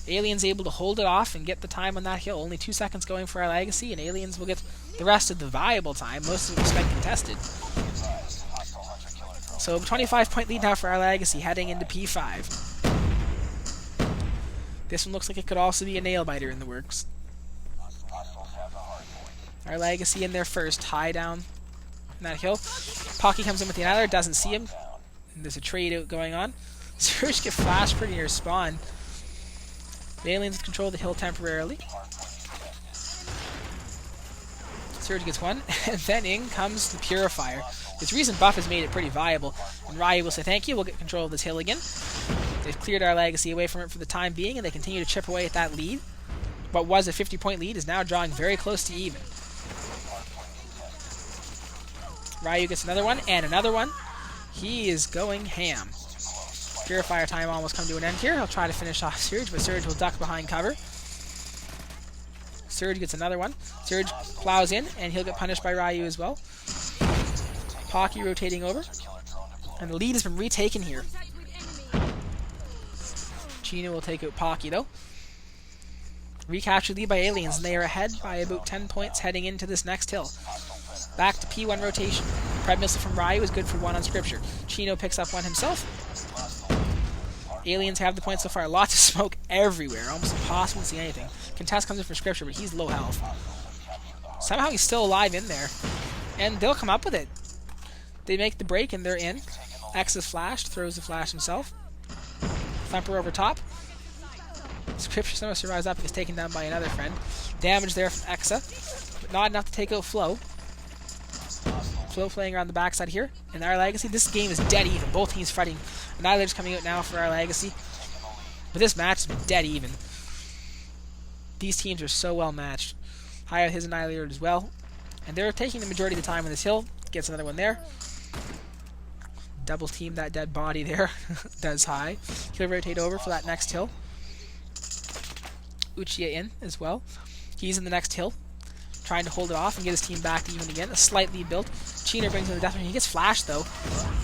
Aliens able to hold it off and get the time on that hill. Only 2 seconds going for OurLegacy, and Aliens will get the rest of the viable time. Most of it was spent contested. So a 25-point lead now for OurLegacy heading into P5. This one looks like it could also be a nail-biter in the works. OurLegacy in there first, high down in that hill. Pocky comes in with the annihilator, doesn't see him. And there's a trade out going on. Surge get flashed pretty near spawn. The Aliens control the hill temporarily. Surge gets one, and then in comes the Purifier. His recent buff has made it pretty viable, and Ryu will say thank you, we'll get control of this hill again. They've cleared OurLegacy away from it for the time being, and they continue to chip away at that lead. What was a 50-point lead is now drawing very close to even. Ryu gets another one, and another one. He is going ham. Purifier time almost come to an end here. He'll try to finish off Surge, but Surge will duck behind cover. Surge gets another one. Surge plows in, and he'll get punished by Ryu as well. Pocky rotating over. And the lead has been retaken here. Chino will take out Pocky, though. Recapture lead by Aliens, and they are ahead by about 10 points heading into this next hill. Back to P1 rotation. Pred Missile from Ryu is good for one on Scripture. Chino picks up one himself. Aliens have the points so far. Lots of smoke everywhere. Almost impossible to see anything. Contest comes in for Scripture, but he's low health. Somehow he's still alive in there. And they'll come up with it. They make the break, and they're in. X is flashed. Throws the flash himself. Thumper over top. Scripture somehow survives up and gets taken down by another friend. Damage there from Exa, but not enough to take out Flow. Flow playing around the backside here. And OurLegacy, this game is dead even. Both teams fighting. Annihilator's coming out now for OurLegacy. But this match has been dead even. These teams are so well matched. High his Annihilator as well. And they're taking the majority of the time on this hill. Gets another one there. Double team that dead body there. Does High. He'll rotate over for that next hill. Ousadia in as well. He's in the next hill, trying to hold it off and get his team back to even again. A slight lead built. Chino brings in the death machine. He gets flashed though.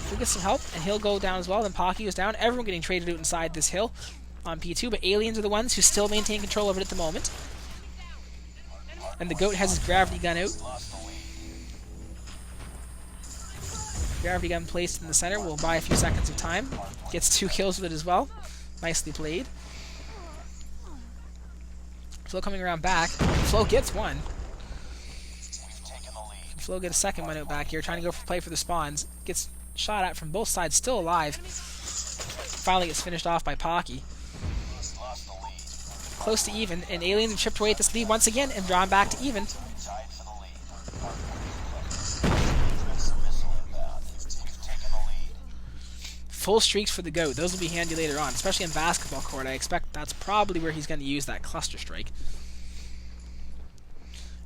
He'll get some help, and he'll go down as well. Then Pocky goes down. Everyone getting traded out inside this hill on P2, but Aliens are the ones who still maintain control of it at the moment. And the Goat has his gravity gun out. Gravity gun placed in the center will buy a few seconds of time. Gets 2 kills with it as well. Nicely played. Flo coming around back. Flo gets one. Flo gets a second one out back here, trying to go for play for the spawns. Gets shot at from both sides, still alive. Finally gets finished off by Pocky. Close to even, and Aliens have chipped away at this lead once again and drawn back to even. Full streaks for the Goat. Those will be handy later on, especially in basketball court. I expect that's probably where he's going to use that cluster strike.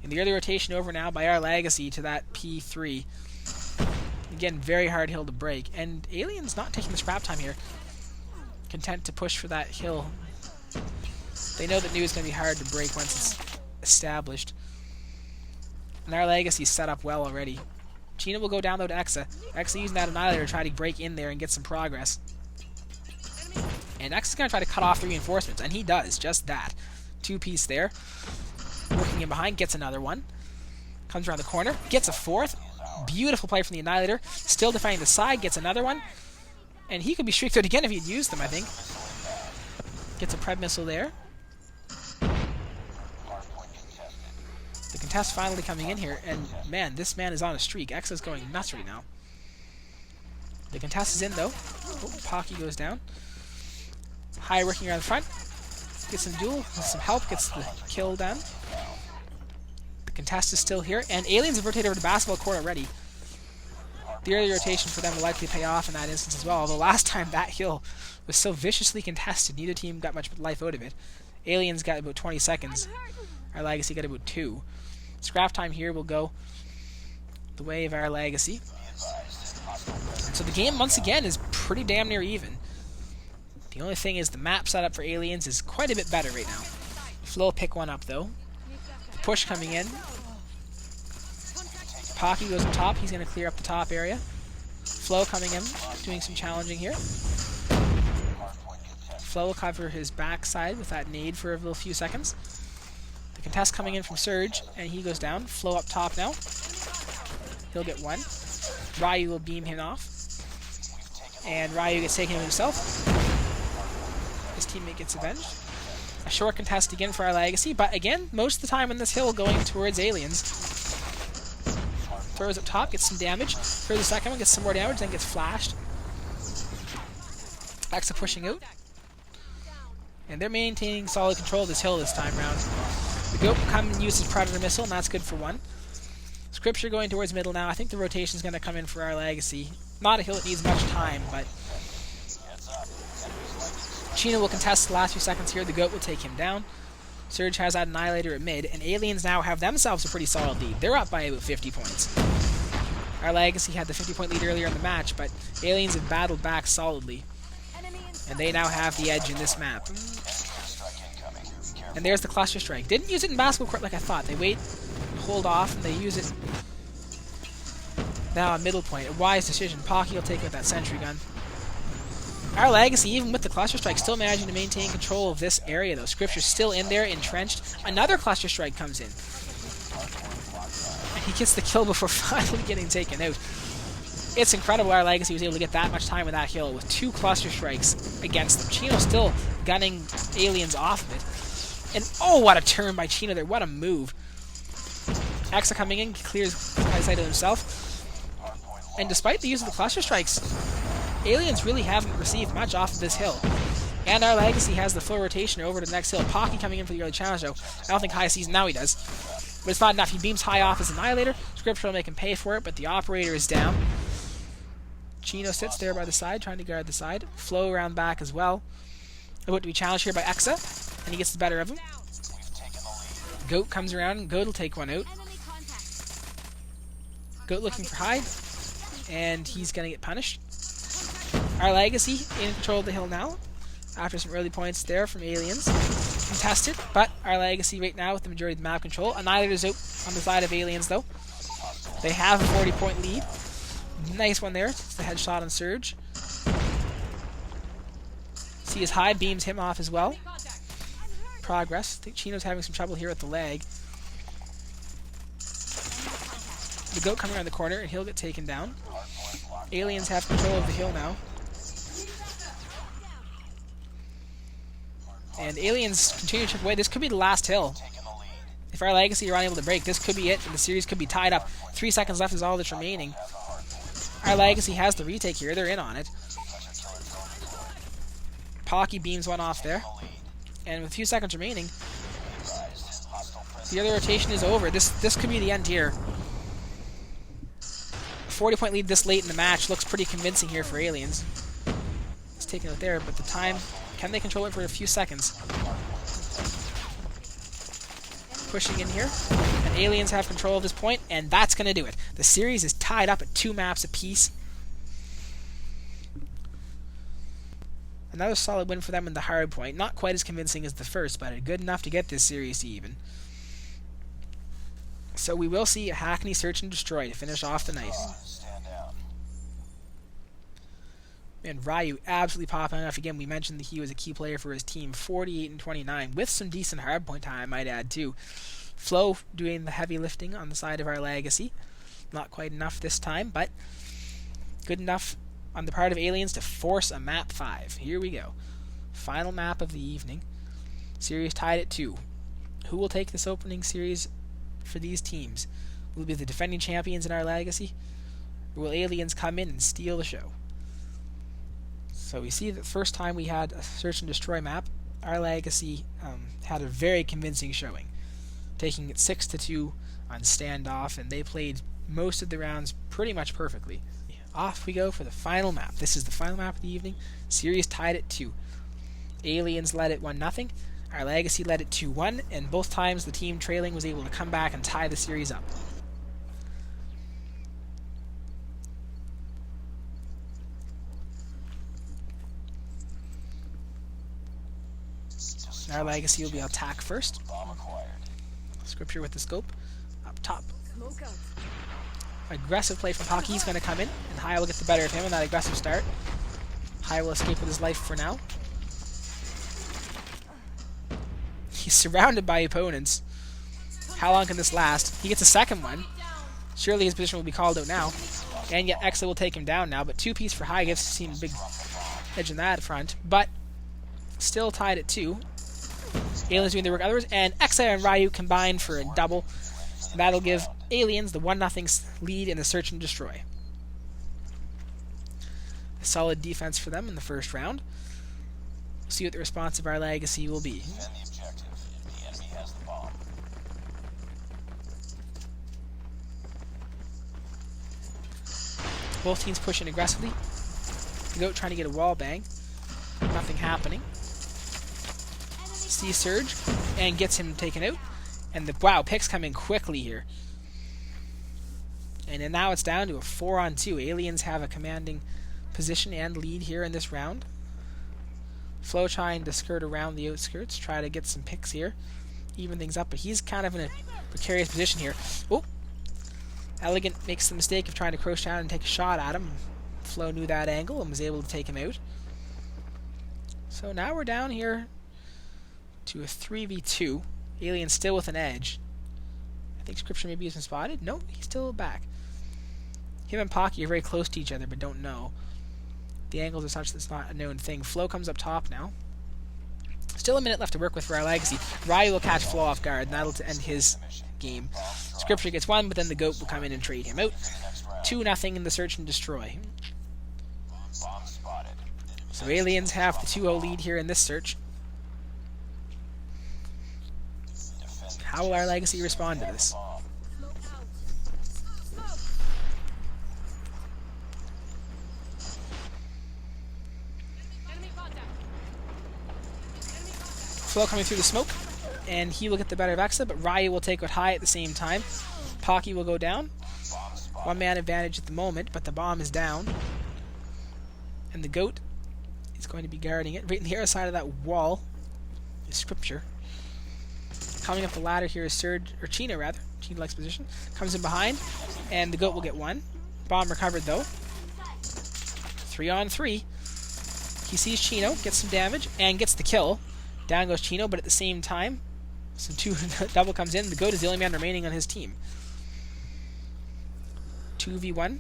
And the early rotation over now by OurLegacy to that P3. Again, very hard hill to break. And Aliens not taking the scrap time here. Content to push for that hill. They know that new is going to be hard to break once it's established. And OurLegacy's set up well already. Chino will go down though to Exa. Exa using that Annihilator to try to break in there and get some progress. And Exa's going to try to cut off the reinforcements, and he does just that. 2-piece there. Working in behind, gets another one. Comes around the corner, gets a 4th. Beautiful play from the Annihilator. Still defending the side, gets another one. And he could be streaked out again if he'd used them, I think. Gets a Pred missile there. The contest finally coming in here, and man, this man is on a streak. Exa's going nuts right now. The contest is in though. Oh, Pocky goes down. High working around the front. Gets some duel, gets some help, gets the kill done. The contest is still here, and Aliens have rotated over to basketball court already. The early rotation for them will likely pay off in that instance as well, although last time that hill was so viciously contested, neither team got much life out of it. Aliens got about 20 seconds. OurLegacy got about 2. Scrap time here will go the way of OurLegacy. So the game, once again, is pretty damn near even. The only thing is the map setup for Aliens is quite a bit better right now. Flo will pick one up, though. The push coming in. Pocky goes on top. He's going to clear up the top area. Flo coming in, doing some challenging here. Flo will cover his backside with that nade for a little few seconds. The contest coming in from Surge, and he goes down. Flo up top now. He'll get one. Ryu will beam him off. And Ryu gets taken himself. His teammate gets avenged. A short contest again for OurLegacy, but again, most of the time on this hill going towards Aliens. Throws up top, gets some damage. Throws the second one, gets some more damage, then gets flashed. Exa pushing out. And they're maintaining solid control of this hill this time round. The Goat will come and use his Predator Missile, and that's good for 1. Scripture going towards middle now. I think the rotation is going to come in for OurLegacy. Not a hill that needs much time, but Chino will contest the last few seconds here. The Goat will take him down. Surge has that Annihilator at mid, and Aliens now have themselves a pretty solid lead. They're up by about 50 points. OurLegacy had the 50-point lead earlier in the match, but Aliens have battled back solidly. And they now have the edge in this map. And there's the cluster strike. Didn't use it in basketball court like I thought. They wait, hold off, and they use it now at middle point. A wise decision. Pocky will take out that sentry gun. OurLegacy, even with the cluster strike, still managing to maintain control of this area, though. Scripture's still in there, entrenched. Another cluster strike comes in. And he gets the kill before finally getting taken out. It's incredible OurLegacy was able to get that much time with that hill with 2 cluster strikes against them. Chino still gunning Aliens off of it. And oh, what a turn by Chino there. What a move. Exa coming in, clears sight of himself. And despite the use of the cluster strikes, Aliens really haven't received much off of this hill. And OurLegacy has the full rotation over to the next hill. Pocky coming in for the early challenge, though. I don't think High sees. Now he does. But it's not enough. He beams High off his Annihilator. Scripture will make him pay for it, but the operator is down. Chino sits there by the side, trying to guard the side. Flo around back as well. About to be challenged here by Exa, and he gets the better of him. Goat comes around, and Goat will take one out. Goat looking for High, and he's going to get punished. OurLegacy in control of the hill now, after some early points there from Aliens. Contested, but OurLegacy right now with the majority of the map control. Annihilator's out on the side of Aliens, though. They have a 40-point lead. Nice one there. It's the headshot on Surge. See his High beams him off as well. Progress. I think Chino's having some trouble here with the leg. The goat coming around the corner, and he'll get taken down. Aliens have control of the hill now. And Aliens continue to chip away. This could be the last hill. If our Legacy are unable to break, this could be it, and the series could be tied up. 3 seconds left is all that's remaining. Our Legacy has the retake here. They're in on it. Pocky beams one off there. And with a few seconds remaining, the other rotation is over. This could be the end here. A 40-point lead this late in the match looks pretty convincing here for Aliens. It's taken out there, but the time... Can they control it for a few seconds? Pushing in here. And Aliens have control of this point, and that's going to do it. The series is tied up at 2 maps apiece. Another solid win for them in the hard point. Not quite as convincing as the first, but good enough to get this series to even. So we will see a Hackney Search and Destroy to finish off the night. And Ryu absolutely popping off again. We mentioned that he was a key player for his team. 48 and 29 with some decent hardpoint time, I might add too. Flo doing the heavy lifting on the side of our Legacy. Not quite enough this time, but good enough on the part of Aliens to force a map 5. Here we go. Final map of the evening. Series tied at 2. Who will take this opening series for these teams? Will it be the defending champions in our Legacy? Or will Aliens come in and steal the show? So we see that the first time we had a Search and Destroy map, our Legacy had a very convincing showing, taking it 6-2 on standoff, and they played most of the rounds pretty much perfectly. Off we go for the final map. This is the final map of the evening. Series tied at 2. Aliens led it 1-0. Our Legacy led it 2-1, and both times the team trailing was able to come back and tie the series up. Our Legacy will be attack first. Scripture with the scope. Up top. Aggressive play from Pocky. He's going to come in, and High will get the better of him in that aggressive start. High will escape with his life for now. He's surrounded by opponents. How long can this last? He gets a second one. Surely his position will be called out now. And yet Exa will take him down now, but 2-piece for High gives him a big edge in that front. But still tied at 2. Aliens doing their work others, and Exa and Ryu combine for a double. And that'll give Aliens the 1-0 lead in the Search and Destroy. A solid defense for them in the first round. We'll see what the response of our Legacy will be. Both teams pushing aggressively. The Goat trying to get a wall bang. Nothing happening. Sea Surge and gets him taken out. And the picks come in quickly here. And then now it's down to a 4-on-2. Aliens have a commanding position and lead here in this round. Flo trying to skirt around the outskirts, try to get some picks here, even things up, but he's kind of in a precarious position here. Oh! Elegant makes the mistake of trying to crouch down and take a shot at him. Flo knew that angle and was able to take him out. So now we're down here to a 3v2. Alien still with an edge. I think Scripture maybe isn't spotted. No, he's still back. Him and Pocky are very close to each other, but don't know. The angles are such that it's not a known thing. Flo comes up top now. Still a minute left to work with for our Legacy. Ryu will catch Flo off guard, and that'll end his game. Scripture gets one, but then the Goat will come in and trade him out. 2-0 in the Search and Destroy. So Aliens have the 2-0 lead here in this search. How will our Legacy respond to this? Flo coming through the smoke, and he will get the better of Exa, but Ryu will take out High at the same time. Pocky will go down. One-man advantage at the moment, but the bomb is down. And the Goat is going to be guarding it. Right in the other side of that wall is Scripture. Coming up the ladder here is Surge, or Chino rather. Chino likes position. Comes in behind, and the Goat will get one. Bomb recovered though. 3-on-3. He sees Chino, gets some damage, and gets the kill. Down goes Chino, but at the same time, some double comes in. The Goat is the only man remaining on his team. 2v1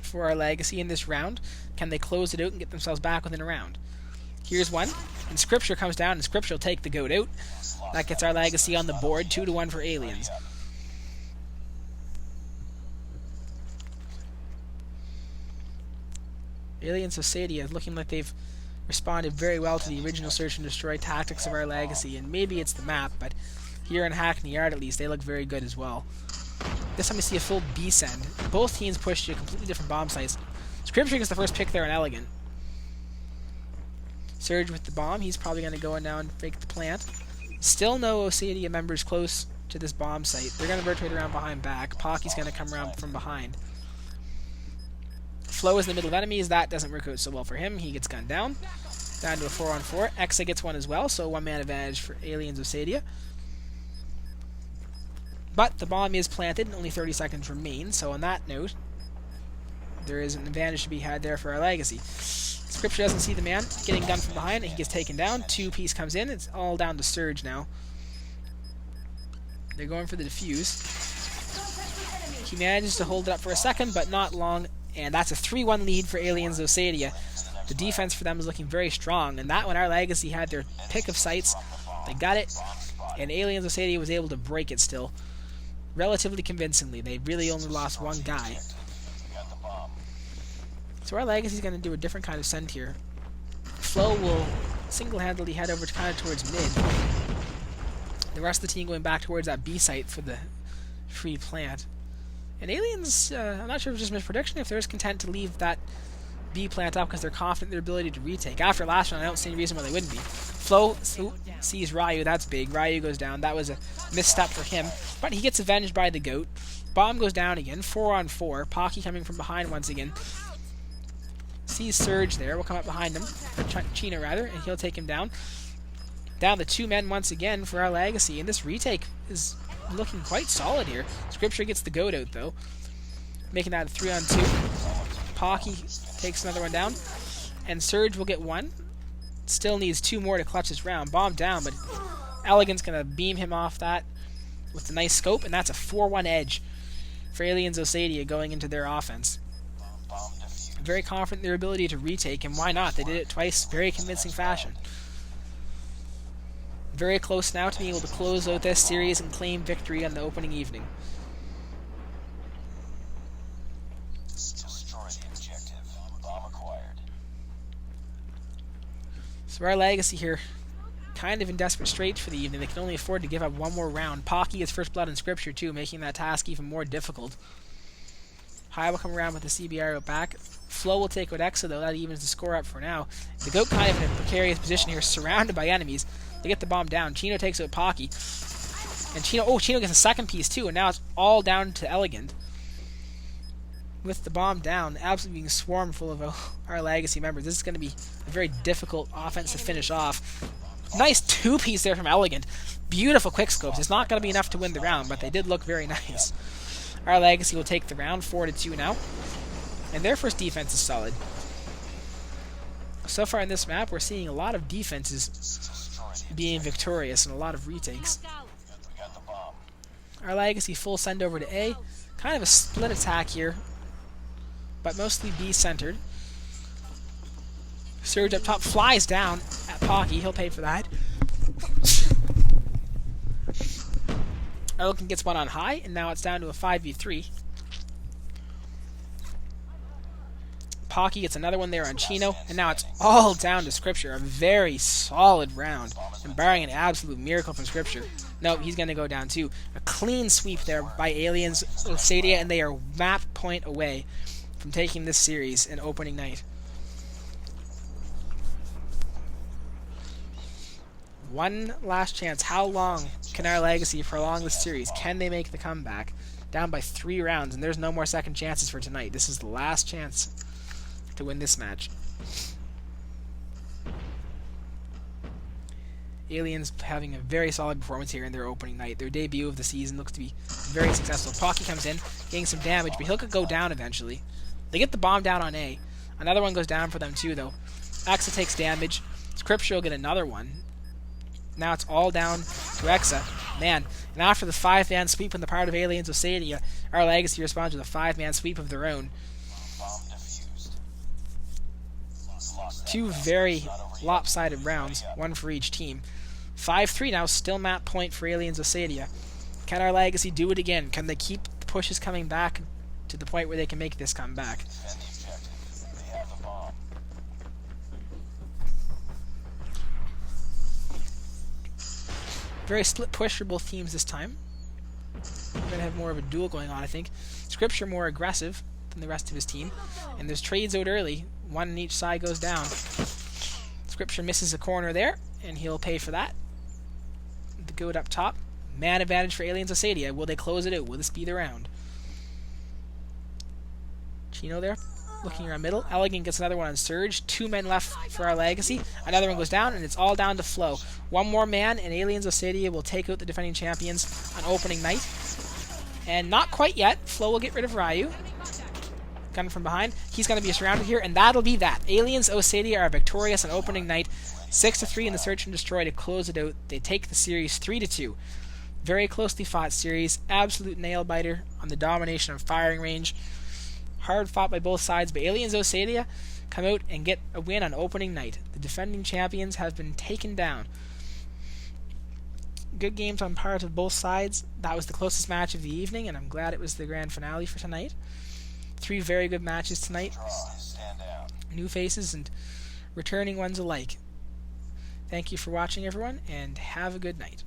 for our Legacy in this round. Can they close it out and get themselves back within a round? Here's one, and Scripture comes down, and Scripture will take the goat out. That gets our Legacy on the board, 2-1 for Aliens. Allianz Ousadia is looking like they've responded very well to the original search and destroy tactics of our Legacy, and maybe it's the map, but here in Hackney Yard at least, they look very good as well. This time we see a full B send. Both teams push to completely different bomb sites. Scripture gets the first pick there on Elegant. Surge with the bomb. He's probably going to go in now and fake the plant. Still no Ousadia members close to this bomb site. They're going to rotate around behind back. Pocky's going to come around from behind. Flo is in the middle of enemies. That doesn't work out so well for him. He gets gunned down. Down to a 4-on-4. Exa gets one as well, so one-man advantage for Aliens Ousadia. But the bomb is planted and only 30 seconds remain, so on that note, there is an advantage to be had there for our Legacy. Scripture doesn't see the man getting gunned from behind, and he gets taken down. 2-piece comes in. It's all down to Surge now. They're going for the defuse. He manages to hold it up for a second, but not long, and that's a 3-1 lead for Aliens Ousadia. The defense for them is looking very strong, and that when our Legacy had their pick of sites, they got it, and Aliens Ousadia was able to break it still. Relatively convincingly. They really only lost one guy. So our Legacy is going to do a different kind of send here. Flo will single-handedly head over kind of towards mid. The rest of the team going back towards that B site for the free plant. And Aliens, I'm not sure if it's just misprediction, if they're just content to leave that B plant up because they're confident in their ability to retake. After last round, I don't see any reason why they wouldn't be. Flo sees Ryu, that's big. Ryu goes down. That was a misstep for him. But he gets avenged by the goat. Bomb goes down again. 4-on-4. Pocky coming from behind once again. Sees Surge there. Will come up behind him. Chino, rather. And he'll take him down. Down to 2 men once again for our Legacy. And this retake is looking quite solid here. Scripture gets the goat out, though. Making that a 3-on-2. Pocky takes another one down. And Surge will get one. Still needs 2 more to clutch this round. Bomb down, but Elegant's going to beam him off that with a nice scope, and that's a 4-1 edge for Aliens Ousadia going into their offense. Very confident in their ability to retake, and why not? They did it twice, very convincing fashion. Very close now to being able to close out this series and claim victory on the opening evening. So our Legacy here, kind of in desperate straits for the evening. They can only afford to give up one more round. Pocky gets first blood in Scripture too, making that task even more difficult. High will come around with the CBR out back. Flo will take out Exa, though. That evens the score up for now. The goat kind of in a precarious position here, surrounded by enemies. They get the bomb down. Chino takes out Pocky. And Chino gets a second piece too, and now it's all down to Elegant. With the bomb down, absolutely being swarmed full of our Legacy members. This is going to be a very difficult offense to finish off. Nice 2-piece there from Elegant. Beautiful quickscopes. It's not going to be enough to win the round, but they did look very nice. Our Legacy will take the round, 4-2 now. And their first defense is solid. So far in this map, we're seeing a lot of defenses being victorious and a lot of retakes. Our Legacy full send over to A. Kind of a split attack here, but mostly B-centered. Surge up top, flies down at Pocky. He'll pay for that. Elegant gets one on high, and now it's down to a 5v3. Pocky gets another one there on Chino, and now it's all down to Scripture. A very solid round, and barring an absolute miracle from Scripture. Nope, he's going to go down too. A clean sweep there by Aliens Ousadia, and they are map point away from taking this series in opening night. One last chance. How long can our Legacy prolong this series? Can they make the comeback? Down by 3 rounds, and there's no more second chances for tonight. This is the last chance to win this match. Aliens having a very solid performance here in their opening night. Their debut of the season looks to be very successful. Pocky comes in, getting some damage, but he'll go down eventually. They get the bomb down on A. Another one goes down for them too, though. Exa takes damage. Scripture will get another one. Now it's all down to Exa. Man, and after the 5-man sweep on the part of Allianz Ousadia, OurLegacy responds with a 5-man sweep of their own. Bomb defused. Lost that Two round. very It's not over yet. lopsided rounds, one for each team. 5-3 now, still map point for Allianz Ousadia. Can OurLegacy do it again? Can they keep the pushes coming back to the point where they can make this come back? Defend the objective. They have the bomb. Very split push for both teams this time. We're going to have more of a duel going on, I think. Scripture more aggressive than the rest of his team. And there's trades out early. One on each side goes down. Scripture misses a corner there, and he'll pay for that. The goat up top. Man advantage for Allianz Ousadia. Will they close it out? Will this be the round? Chino there, looking around middle. Elegant gets another one on Surge. 2 men left for OurLegacy. Another one goes down, and it's all down to Flow. One more man, and Allianz Ousadia will take out the defending champions on opening night. And not quite yet. Flow will get rid of Ryu. Gun from behind. He's going to be surrounded here, and that'll be that. Allianz Ousadia are victorious on opening night. 6-3 in the Search and Destroy to close it out. They take the series 3-2. Very closely fought series. Absolute nail-biter on the domination of firing range. Hard fought by both sides, but Allianz Ousadia come out and get a win on opening night. The defending champions have been taken down. Good games on part of both sides. That was the closest match of the evening, and I'm glad it was the grand finale for tonight. 3 very good matches tonight. Draw. Stand down. New faces and returning ones alike. Thank you for watching, everyone, and have a good night.